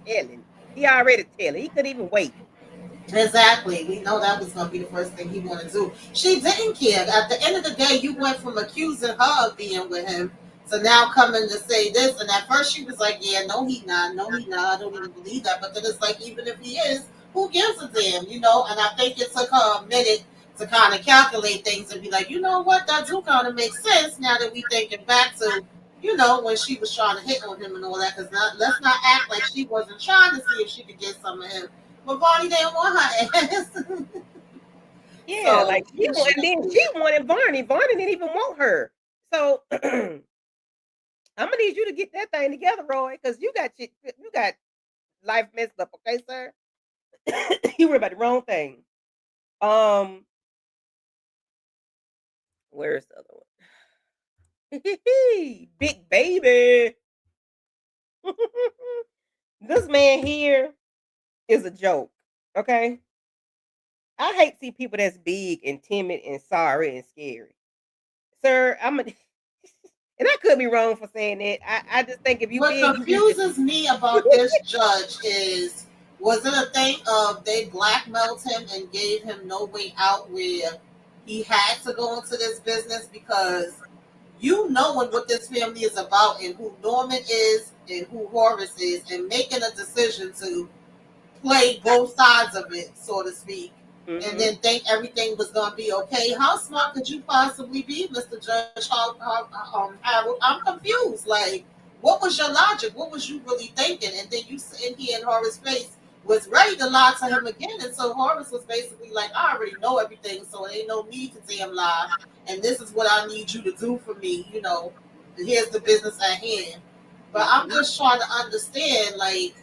telling? He already telling. He couldn't even wait. exactly. We know that was going to be the first thing he wanted to do. She didn't care. At the end of the day, you went from accusing her of being with him to now coming to say this. And at first, she was like, "Yeah, no, he not. No, he not. I don't even believe that." But then it's like, even if he is, who gives a damn, you know? And I think it took her a minute to kind of calculate things and be like, you know what, that do kind of make sense now that we thinking back to, you know, when she was trying to hit on him and all that. Because let's not act like she wasn't trying to see if she could get some of him, but Bonnie didn't want her ass. Yeah, So like she wanted, and then she wanted Barney. Barney didn't even want her. So I'm gonna need you to get that thing together, Roy, because you got life messed up, okay, sir? You worry about the wrong thing. Um, where's the other one? Big baby. This man here is a joke. Okay. I hate to see people that's big and timid and sorry and scary. Sir, I'm a and I could be wrong for saying that. I just think if you what big, you need to confuses me about this judge is, was it a thing of they blackmailed him and gave him no way out where he had to go into this business? Because you knowing what this family is about and who Norman is and who Horace is, and making a decision to play both sides of it, so to speak, and hmm then think everything was going to be okay. How smart could you possibly be, Mr. Judge Harold? I'm confused. Like, what was your logic? What was you really thinking? And then you sitting here in Horace's face was ready to lie to him again. And so Horace was basically like, I already know everything, so there ain't no need to damn lie. And this is what I need you to do for me. You know, here's the business at hand. But I'm hmm just trying to understand, like,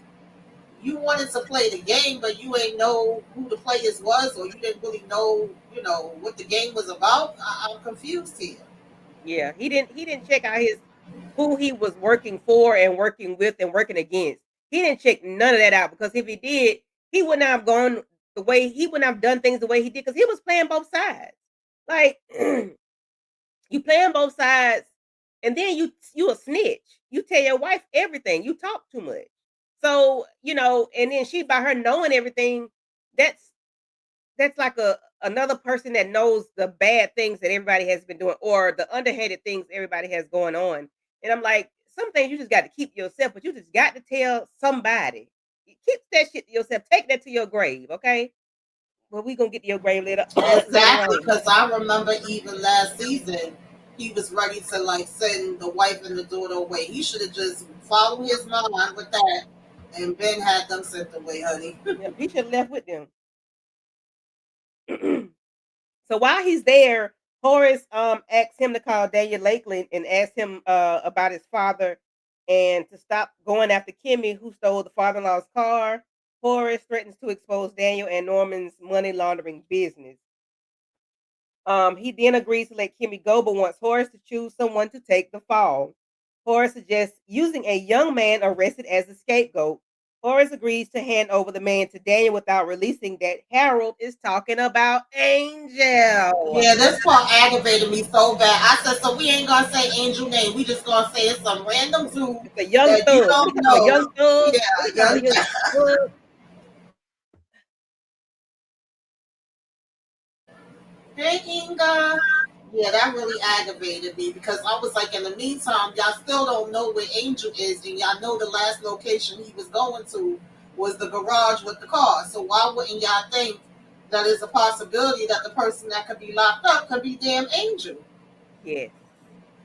you wanted to play the game, but you ain't know who the players was, or you didn't really know, you know, what the game was about. I'm confused here. Yeah, he didn't check out his who he was working for and working with and working against. He didn't check none of that out because if he did, he would not have gone the way he wouldn't have done things the way he did because he was playing both sides. Like you playing both sides, and then you a snitch. You tell your wife everything. You talk too much. So, and then she by her knowing everything, that's that's like a another person that knows the bad things that everybody has been doing or the underhanded things everybody has going on. And I'm like, some things you just got to keep yourself, but you just got to tell somebody. You keep that shit to yourself. Take that to your grave, okay? Well, we gonna get to your grave later later Exactly, on. because I remember even last season, he was ready to like send the wife and the daughter away. He should have just followed his mind with that, and Ben had them sent away, honey. Yep, he should have left with them. So while he's there, Horace asks him to call Daniel Lakeland and ask him about his father and to stop going after Kimmy, who stole the father-in-law's car. Horace threatens to expose Daniel and Norman's money laundering business. He then agrees to let Kimmy go, but wants Horace to choose someone to take the fall. Horace suggests using a young man arrested as a scapegoat. Horace agrees to hand over the man to Daniel without releasing that Harold is talking about Angel. Yeah, this part aggravated me so bad. I said, so we ain't gonna say Angel name. We just gonna say it's some random dude It's a young that you thug. What he don't call him? A know. young thug? Yeah, What he call him? A young yeah. thug? Hey, Inga. Yeah, that really aggravated me because I was like, in the meantime, y'all still don't know where Angel is, and y'all know the last location he was going to was the garage with the car. So why wouldn't y'all think that is a possibility that the person that could be locked up could be damn Angel. Yes,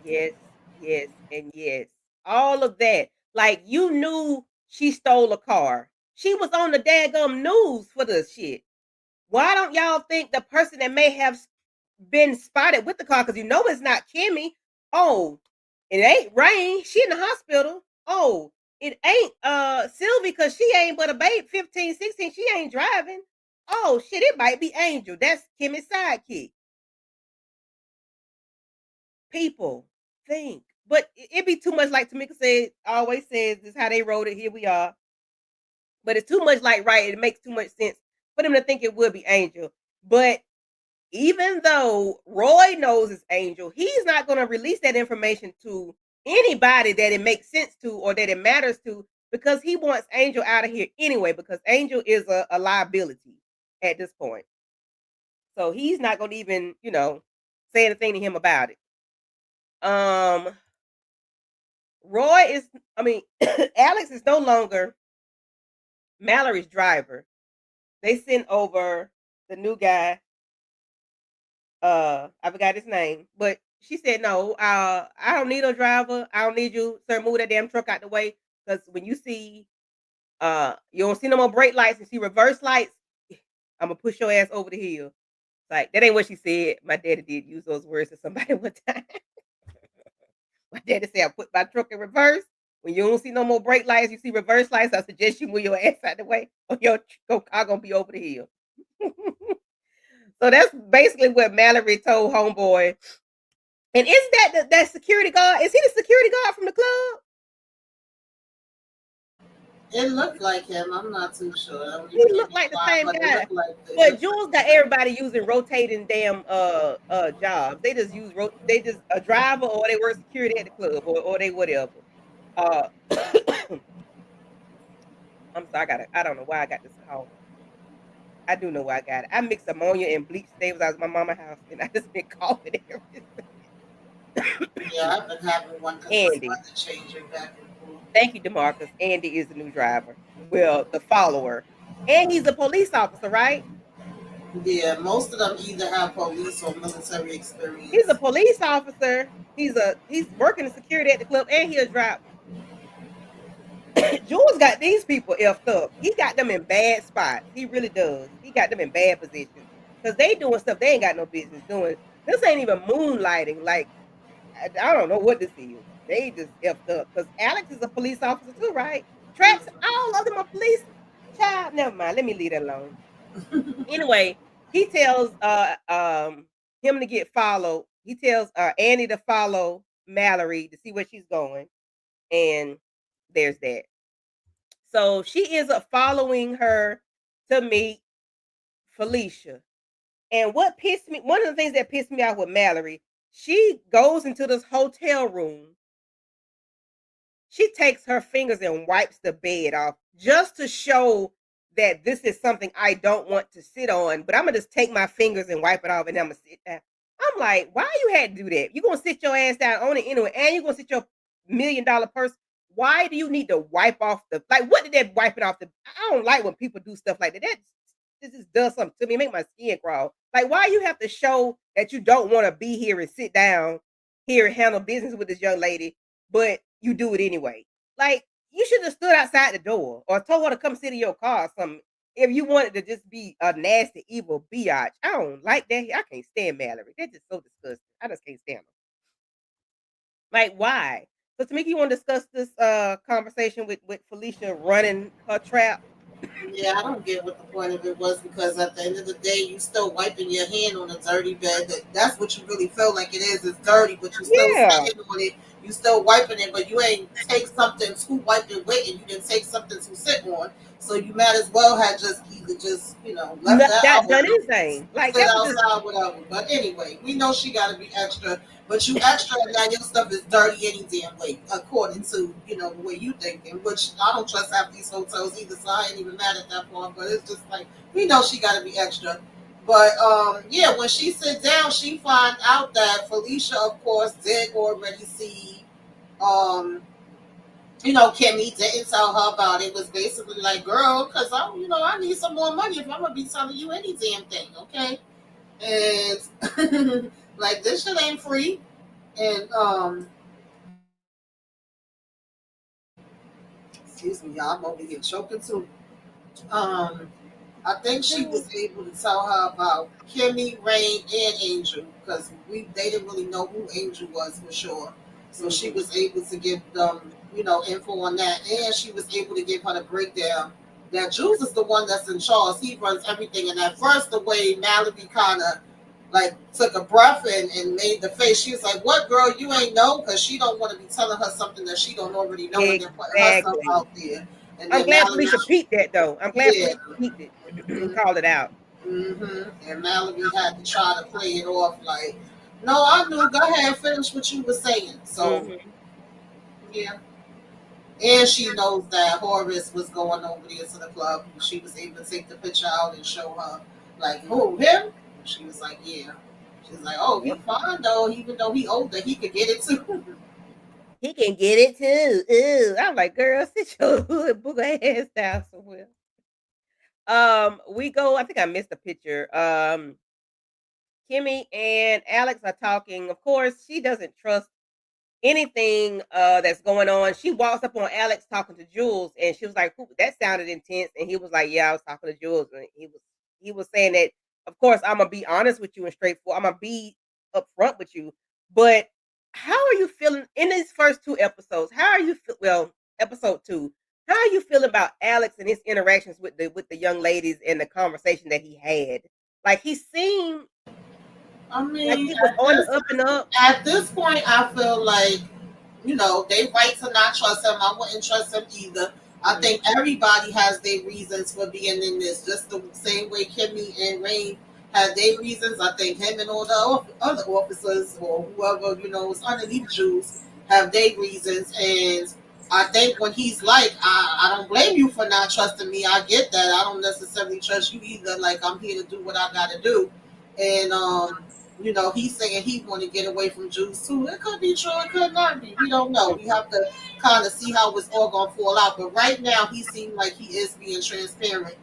yes, yes, and yes. All of that. Like you knew she stole a car. She was on the daggum news for this shit. Why don't y'all think the person that may have been spotted with the car, because you know it's not Kimmy? Oh, it ain't Rain. She in the hospital. Oh, it ain't Sylvie, because she ain't but a babe, 15, 16. She ain't driving. Oh shit, it might be Angel. That's Kimmy's sidekick. People think. But it be too much, like Tamika said, always says, this is how they wrote it. Here we are. But it's too much like right. It makes too much sense for them to think it would be Angel. But even though Roy knows it's Angel, he's not going to release that information to anybody that it makes sense to or that it matters to, because he wants Angel out of here anyway, because Angel is a liability at this point. So he's not going to even, say anything to him about it. Roy is, I mean, Alex is no longer Mallory's driver. They sent over the new guy. I forgot his name, but she said, no, I don't need a driver. I don't need you. Sir, move that damn truck out the way. Because when you see, you don't see no more brake lights and see reverse lights, I'm going to push your ass over the hill. Like, that ain't what she said. My daddy did use those words to somebody one time. My daddy said, I put my truck in reverse. When you don't see no more brake lights, you see reverse lights, I suggest you move your ass out the way, or your car gonna be over the hill. So that's basically what Mallory told Homeboy. And isn't that security guard? Is he the security guard from the club? It looked like him. I'm not too sure. I don't He even give looked me like a the lot, same but it guy. looked like But Jules got everybody using rotating damn jobs. They just use they just a driver, or they work security at the club, or they whatever. Uh I'm sorry, I don't know why I got this call. I do know why I got it. I mixed ammonia and bleach today when I was at my mama's house, and I just been coughing everything. Yeah, I've been having one because it's Andy. weather changing back and forth. Thank you, DeMarcus. Andy is the new driver. Well, the follower. And he's a police officer, right? Yeah, most of them either have police or military He's a experience. police officer. He's working in security at the club, and he'll drive. Jules got these people effed up. He got them in bad spots. He really does. He got them in bad positions because they doing stuff they ain't got no business doing. This ain't even moonlighting. Like I don't know what this is. They just effed up because Alex is a police officer too, right? Trax, all of them are police. Child, never mind. Let me leave that alone. Anyway, he tells him to get followed. He tells Annie to follow Mallory to see where she's going, and there's that. So she is following her to meet Felicia. And what pissed me, one of the things that pissed me off with Mallory, she goes into this hotel room. She takes her fingers and wipes the bed off just to show that this is something I don't want to sit on, but I'm gonna just take my fingers and wipe it off, and I'm gonna sit down. I'm like, why you had to do that? You're gonna sit your ass down on it anyway, and you're gonna sit your $1 million purse. Why do you need to wipe off the, like, what did that wipe it off the? I don't like when people do stuff like that. That this just does something to me, make my skin crawl. Like, why you have to show that you don't want to be here and sit down here and handle business with this young lady, but you do it anyway? Like, you should have stood outside the door or told her to come sit in your car or something if you wanted to just be a nasty, evil biatch. I don't like that. I can't stand Mallory. They're just so disgusting. I just can't stand them. Like, why? So, Tamika, you want to discuss this conversation with Felicia running her trap? Yeah, I don't get what the point of it was because at the end of the day, you still wiping your hand on a dirty bed. That's what you really feel like it is. It's dirty, but you still Yeah. sitting on it. You still wiping it, but you ain't take something to wipe it with, and you didn't take something to sit on. So you might as well have just either just left that That out done or anything. Like, sit that was just, outside, whatever. But anyway, we know she got to be extra. But you extra, and now your stuff is dirty any damn way, according to the way you thinking. Which I don't trust half these hotels either, so I ain't even mad at that part. But it's just like we know she got to be extra. But yeah, when she sit down, she find out that Felicia, of course, did already see um Kimmy didn't tell her about it. Was basically like, girl, because I need some more money if I'm gonna be telling you any damn thing, okay? And like this shit ain't free. And excuse me, y'all, I'm over here choking too. Um, I think she Mhm. was able to tell her about Kimmy, Rain, and Angel because they didn't really know who Angel was for sure. So she Mhm. was able to give them, info on that, and she was able to give her the breakdown that Jules is the one that's in charge. He runs everything, and at first, the way Mallory kind of like took a breath and made the face, she was like, "What, girl? You ain't know?" Because she don't want to be telling her something that she don't already know, and then putting herself Exactly. out there. And I'm then glad Mallory, Felicia peeped that though. I'm glad yeah. Felicia peeped it and called it out. And Mallory had to try to play it off like, no, I knew. Go ahead, finish what you were saying. So, Mhm. yeah. And she knows that Horace was going over there to the club. She was able to take the picture out and show her, like, who, him? And she was like, yeah. She's like, oh, he Yep. fine though. Even though he older, he could get it too. He can get it too. Ooh. I'm like, girl, sit your hood booger ass down somewhere. We go. I think I missed a picture. Kimmy and Alex are talking. Of course, she doesn't trust anything that's going on. She walks up on Alex talking to Jules, and she was like, "Ooh, that sounded intense." And he was like, "Yeah, I was talking to Jules," and he was saying that. Of course, I'm gonna be honest with you and straightforward. I'm gonna be upfront with you. But how are you feeling in these first two episodes? How are you feel? Well, episode two. How are you feeling about Alex and his interactions with the young ladies and the conversation that he had? Like he seemed I like mean, he was on the up and up. at this point, I feel like they right to not trust him. I wouldn't trust him either. I think Mhm. everybody has their reasons for being in this, just the same way Kimmy and Rain had their reasons. I think him and all the other officers or whoever was underneath Jews have their reasons. And I think when he's like, I don't blame you for not trusting me. I get that. I don't necessarily trust you either. Like I'm here to do what I got to do. And he's saying he want to get away from Jews too. It could be true, it could not be. We don't know. We Mhm. have to kind of see how it's all gonna fall out. But right now, he seemed like he is being transparent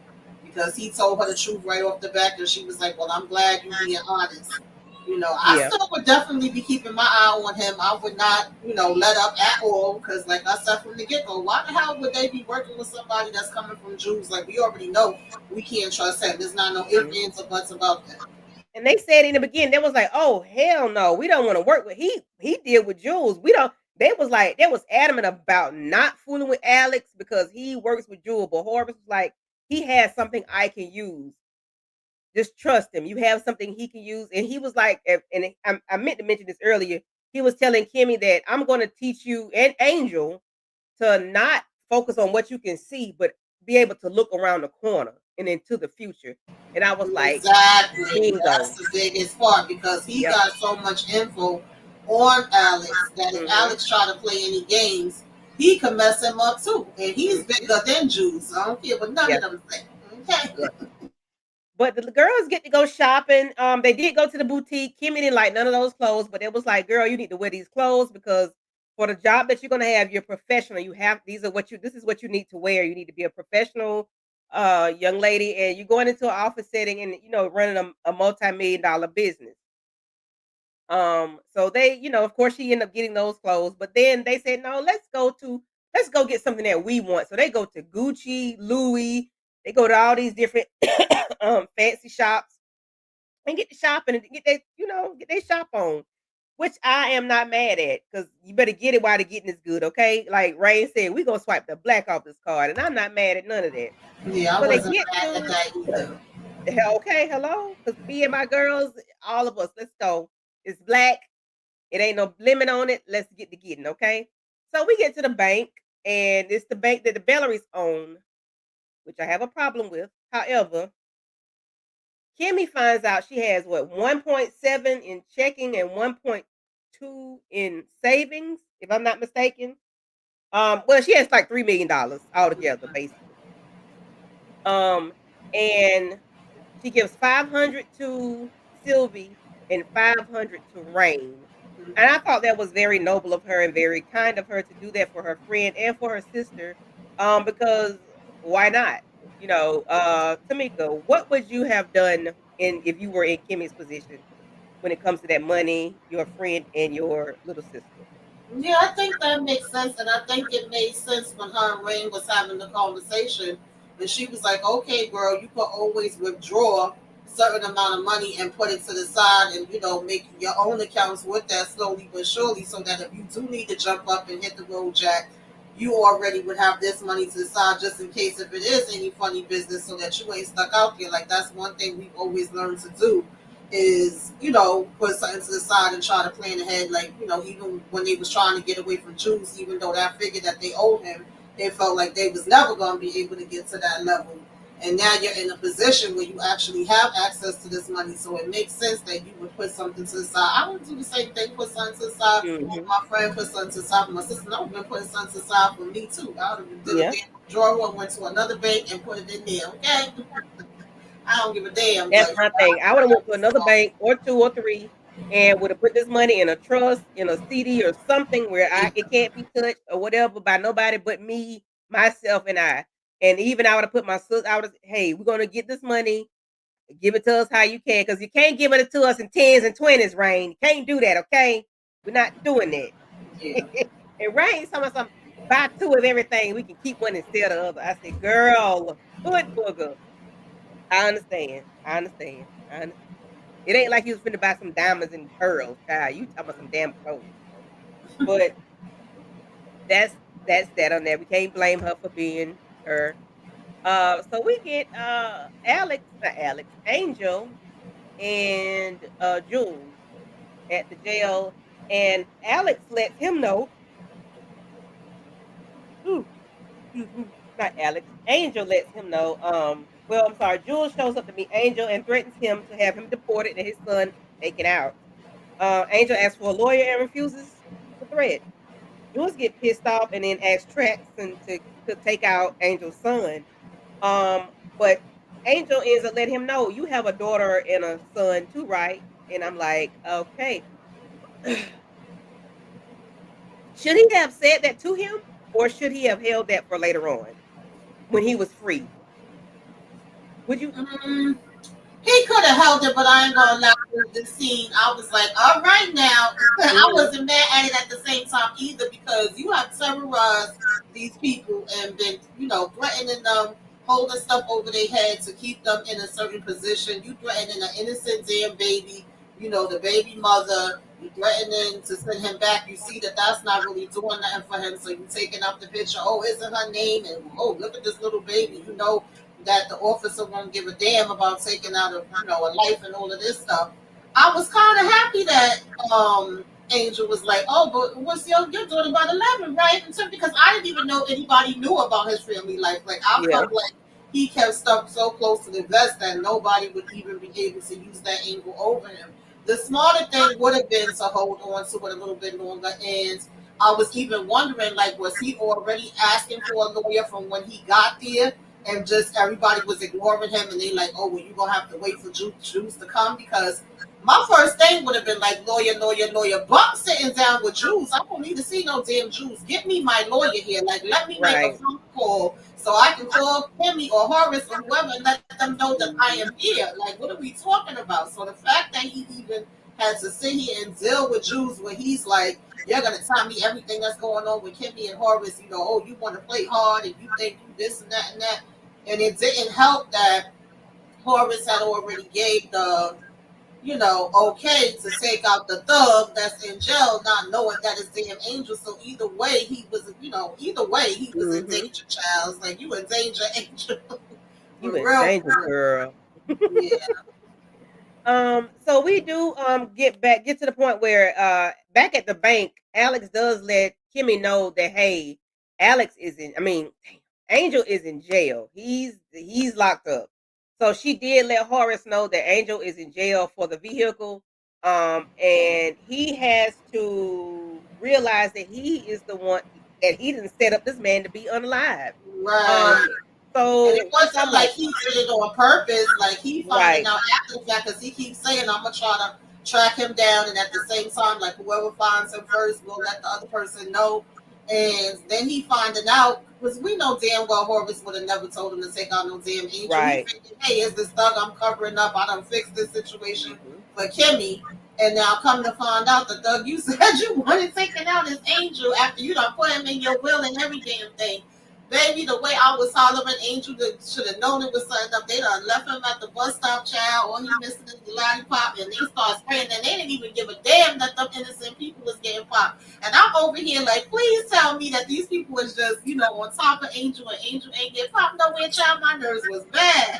because he told her the truth right off the bat, and she was like, "Well, I'm glad you being honest." I Yeah. still would definitely be keeping my eye on him. I would not, let up at all because, like I said from the get go, why the hell would they be working with somebody that's coming from Jews? Like we already know we can't trust him. There's not no ifs, Mhm. ands, or buts about that. And they said in the beginning, they was like, "Oh hell no, we don't want to work with he did with Jules. We don't." They was like, they was adamant about not fooling with Alex because he works with Jules. But Horace was like, he has something I can use. Just trust him. You have something he can use. And he was like, I meant to mention this earlier. He was telling Kimmy that I'm going to teach you and Angel to not focus on what you can see, but be able to look around the corner and into the future. And I was like, Exactly. That's bingo. the biggest part because he Yep. got so much info on Alex that if Mhm. Alex try to play any games, he could mess him up too. And he's Mhm. bigger than Juice. I don't care what none Yeah. of them say. Okay. Yeah. But the girls get to go shopping. They did go to the boutique. Kimmy didn't like none of those clothes, but it was like, girl, you need to wear these clothes because for the job that you're gonna have, you're professional. You have this is what you need to wear. You need to be a professional young lady, and you're going into an office setting and running a multi-million dollar business. So they, of course she ended up getting those clothes, but then they said, no, let's go get something that we want. So they go to Gucci, Louis, they go to all these different fancy shops and get to shopping and get their shop on, which I am not mad at because you better get it while the getting is good, okay? Like Rain said, we gonna swipe the black off this card, and I'm not mad at none of that. Yeah, I So they wasn't get mad at to that either. okay, hello, because me and my girls, all of us, let's go. It's black. It ain't no limit on it. Let's get to getting, okay? So we get to the bank, and it's the bank that the Belleries own, which I have a problem with. However, Kimmy finds out she has what 1.7 in checking and 1.2 in savings, if I'm not mistaken. Well, she has like $3 million altogether, basically. Um, and she gives 500 to Sylvie and 500 to Rain. And I thought that was very noble of her and very kind of her to do that for her friend and for her sister. Because why not? Tamika, what would you have done in if you were in Kimmy's position when it comes to that money, your friend and your little sister? Yeah, I think that makes sense, and I think it made sense when her and Rain was having the conversation, and she was like, "Okay, girl, you can always withdraw a certain amount of money and put it to the side, and make your own accounts with that slowly but surely, so that if you do need to jump up and hit the road, Jack, you already would have this money to the side just in case if it is any funny business, so that you ain't stuck out there. Like that's one thing we've always learned to do." Is put something to the side and try to plan ahead. Like even when they was trying to get away from Juice, even though that figure that they owed him, they felt like they was never going to be able to get to that level. And now you're in a position where you actually have access to this money, so it makes sense that you would put something to the side. I would do the same thing, put something to the side. Hmm. My friend put something to the side for my sister. No, I've been putting something to the side for me too. I would have did a Yeah, damn drawer and went to another bank and put it in there. Okay, I don't give a damn. that's But my thing. I would have went to another bank or two or three and would have put this money in a trust, in a CD or something where it can't be touched or whatever by nobody but me, myself, and I. And even I would have put my sister. I would have, hey, we're gonna get this money. Give it to us how you can, because you can't give it to us in tens and twenties, Rain. You can't do that, okay? We're not doing that. yeah. And Rain talking about something, buy two of everything. We can keep one and sell the other. I said, girl, hood booger. I understand. I understand. I understand. It ain't like he was finna buy some diamonds and pearls, child. You talking about some damn clothes. But that's that's that on there. We can't blame her for being her. So we get Alex, not Alex, Angel and Jules at the jail, and Alex lets him know. Ooh, excuse me, not Alex. Angel lets him know. Well, I'm sorry. Jules shows up to meet Angel and threatens him to have him deported and his son taken out. Angel asks for a lawyer and refuses the threat. Jules get pissed off and then asks Traxon to take out Angel's son. But Angel ends up letting him know you have a daughter and a son too, right? And I'm like, okay. Should he have said that to him, or should he have held that for later on when he was free? Would you? Mm, he could have held it, but I ain't gonna lie. The scene, I was like, all right now. I Mhm. wasn't mad at it at the same time either because you have terrorized these people and been, threatening them, holding stuff over their head to keep them in a certain position. You threatening an innocent damn baby, the baby mother. You threatening to send him back. You see that that's not really doing nothing for him. So you taking up the picture. Oh, isn't her name? And oh, look at this little baby. That the officer won't give a damn about taking out a life and all of this stuff. I was kind of happy that Angel was like, "Oh, but what's you're doing about 11, right?" And so because I didn't even know anybody knew about his family life. Like I Yeah. felt like he kept stuff so close to the vest that nobody would even be able to use that angle over him. The smarter thing would have been to hold on to it a little bit longer. And I was even wondering, like, was he already asking for a lawyer from when he got there? And just everybody was ignoring him, and they like, oh, well, you gonna have to wait for Juice to come because my first thing would have been like lawyer, lawyer, lawyer. But I'm sitting down with Juice. I don't need to see no damn Juice. Get me my lawyer here. Like, let me make a Right. phone call so I can call Kimmy or Horace or whoever and let them know that I am Mhm. here. Like, what are we talking about? So the fact that he even had to sit here and deal with Juice where he's like, you're gonna tell me everything that's going on with Kimmy and Horace, oh, you want to play hard and you think you this and that. And it didn't help that Horace had already gave the, okay to take out the thug that's in jail, not knowing that it's damn Angel. So either way he was in Mhm. danger, child. It's like you in danger, Angel. You For in real, danger, for real. girl. Yeah. So we do get to the point where back at the bank, Alex does let Kimmy know that hey, Alex is in. I mean, Angel is in jail. He's locked up. So she did let Horace know that Angel is in jail for the vehicle. And he has to realize that he is the one that he didn't set up this man to be unalive. Um, Right. And it so which I'm wasn't like like, he did it on purpose. Like he found it right, out after the fact because he keeps saying, "I'm gonna try to track him down, and at the same time, like whoever finds him first will let the other person know. And then he finding out, because we know damn well Horvis would have never told him to take out no damn angel. He Right. figured, hey, is this thug I'm covering up? I done fixed this situation Hmm. for Kimmy. And now come to find out the thug you said you wanted taken out his angel after you done put him in your will and every damn thing. Baby, the way I was hollering, Angel should have known it was something up. They done left him at the bus stop, child. All he missing is the lollipop, and they start spraying, and they didn't even give a damn that the innocent people was getting popped. And I'm over here like, please tell me that these people was just, on top of Angel, and Angel ain't get popped nowhere, child. My nerves was bad.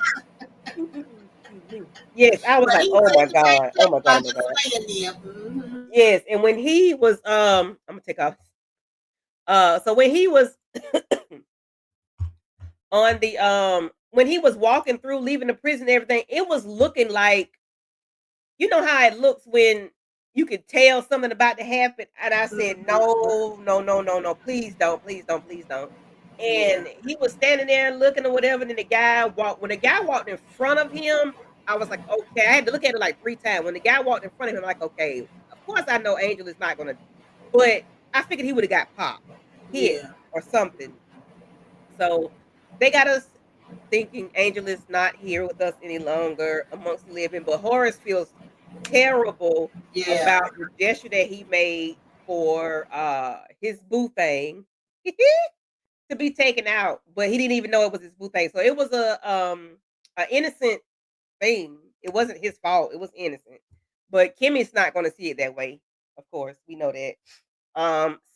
Yes, I was But like, he oh my entertained god, oh Kimmy my by god, oh my just god. laying there. Mm-hmm. Yes, and when he was, I'm gonna take off. So when he was on the, when he was walking through, leaving the prison, and everything, it was looking like, you know how it looks when you could tell something about to happen. And I said, no, no, no, no, no, please don't, please don't, please don't. Yeah, And he was standing there looking or whatever. And then the guy walked, when the guy walked in front of him, I was like, okay, I had to look at it like 3 times. When the guy walked in front of him, I'm like, okay, of course I know Angel is not gonna, but I figured he would have got popped, hit, yeah, or something. So they got us thinking Angel is not here with us any longer amongst the living, but Horace feels terrible yeah, about the gesture that he made for his boo thing to be taken out, but he didn't even know it was his boo thing. So it was a innocent thing. It wasn't his fault. It was innocent. But Kimmy's not gonna see it that way. Of course, we know that.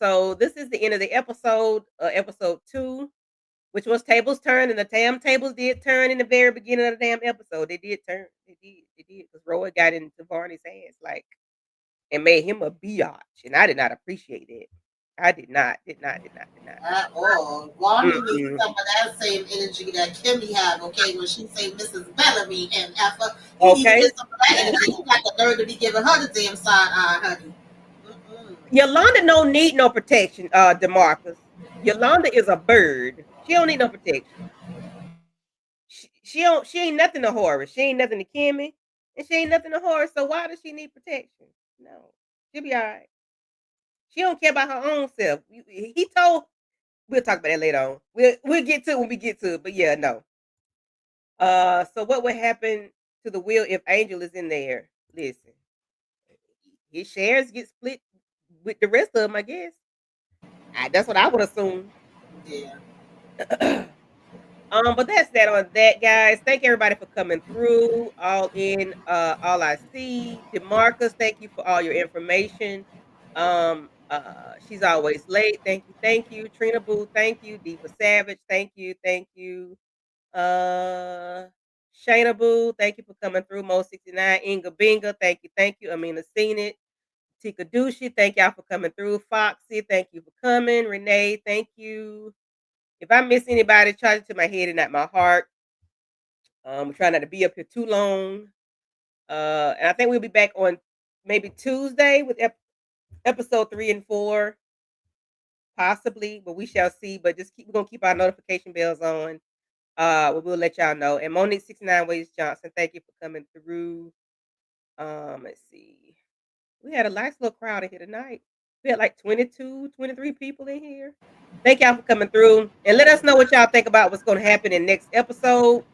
So this is the end of the episode, episode 2, which was tables turn, and the damn tables did turn in the very beginning of the damn episode. They did turn. They did. Because Roy got into Barney's hands, like, and made him a biatch. And I did not appreciate it. I did not, did not. at all. Bonnie needs Mm-mm. some of that same energy that Kimmy had, okay, when she say Mrs. Bellamy and Effa. He need to Okay. get some of that energy. He got the nerve to be giving her the damn side eye, honey. Mm-mm. Yolanda don't need no protection, DeMarcus. Yolanda is a bird. She don't need no protection. She ain't nothing to Horace. She ain't nothing to Kimmy. And she ain't nothing to Horace. So why does she need protection? No. She'll be all right. She don't care about her own self. He told. We'll talk about that later on. We'll get to it when we get to it. But yeah, no. So what would happen to the will if Angel is in there? Listen, his shares get split with the rest of them, I guess. That's what I would assume. Yeah. But that's that on that, guys. Thank everybody for coming through. All in, all I see. Demarcus, thank you for all your information. She's always late. Thank you, thank you. Trina Boo, thank you. Diva Savage, thank you, thank you. Uh, Shayna Boo, thank you for coming through. Mo 69, Inga Binga, thank you, thank you. Amina Seen It. Tika Dushi, thank y'all for coming through. Foxy, thank you for coming. Renee, thank you. If I miss anybody, charge it to my head and not my heart. We're trying not to be up here too long. And I think we'll be back on maybe Tuesday with episode 3 and 4, possibly, but we shall see. But we're gonna keep our notification bells on. We'll let y'all know. And Monique 69 Ways Johnson, thank you for coming through. Let's see. We had a nice little crowd in here tonight. We had like 22, 23 people in here. Thank y'all for coming through. And let us know what y'all think about what's going to happen in next episode,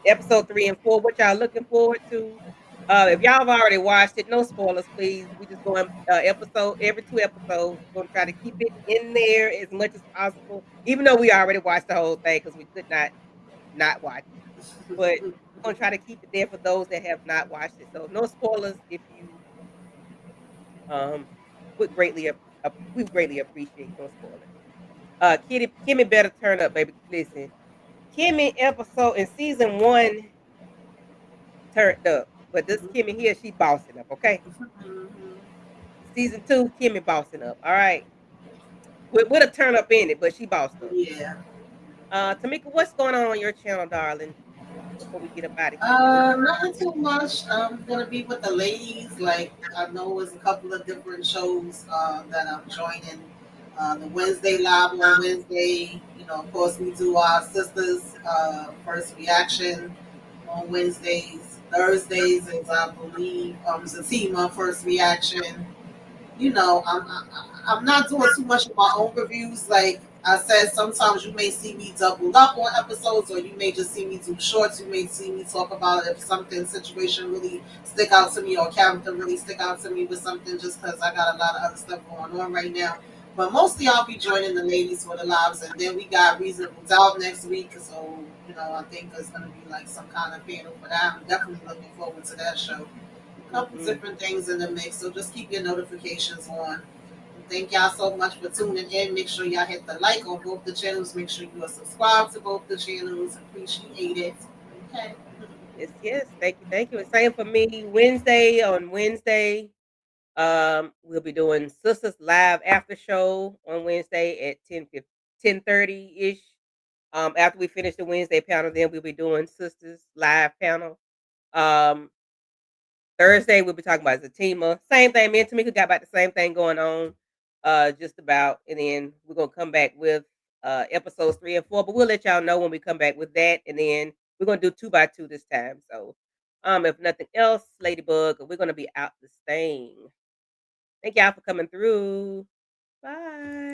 episode 3 and 4, what y'all looking forward to. If y'all have already watched it, no spoilers, please. We just going episode every 2 episodes. We're going to try to keep it in there as much as possible, even though we already watched the whole thing because we could not watch it. But we're going to try to keep it there for those that have not watched it. So no spoilers if you um, would greatly we greatly appreciate no spoilers. Kimmy better turn up, baby. Listen, Kimmy episode in season 1 turned up, but this Kimmy here, she bossing up. Okay, Mm-hmm. season 2, Kimmy bossing up. All right, with a turn up in it, but she bossed up. Yeah. Tamika, what's going on your channel, darling? Before we get up out of here. Nothing too much. I'm gonna be with the ladies. Like I know it's a couple of different shows that I'm joining. The Wednesday live on Wednesday. Of course, we do our sisters first reaction on Wednesdays. Thursdays is, I believe, Zatima first reaction. You know, I'm not doing too much of my own reviews. Like I said, sometimes you may see me double up on episodes, or you may just see me do shorts. You may see me talk about if something situation really stick out to me, or character really stick out to me with something, just because I got a lot of other stuff going on right now. But mostly I'll be joining the ladies for the lives, and then we got Reasonable Doubt next week. So I think there's gonna be like some kind of panel for that. I'm definitely looking forward to that show. Couple Hmm. different things in the mix. So just keep your notifications on. Thank y'all so much for tuning in. Make sure y'all hit the like on both the channels. Make sure you are subscribed to both the channels. Appreciate it. Okay. Yes, yes. Thank you, thank you. And same for me. On Wednesday, we'll be doing Sisters Live After Show on Wednesday at 10:30 ish. After we finish the Wednesday panel, then we'll be doing Sisters Live panel. Um, Thursday we'll be talking about Zatima. Same thing. Me and Tamika got about the same thing going on. Just about, and then we're gonna come back with episodes 3 and 4. But we'll let y'all know when we come back with that, and then we're gonna do 2 by 2 this time. So, if nothing else, Ladybug, we're gonna be out this thing. Thank y'all for coming through. Bye.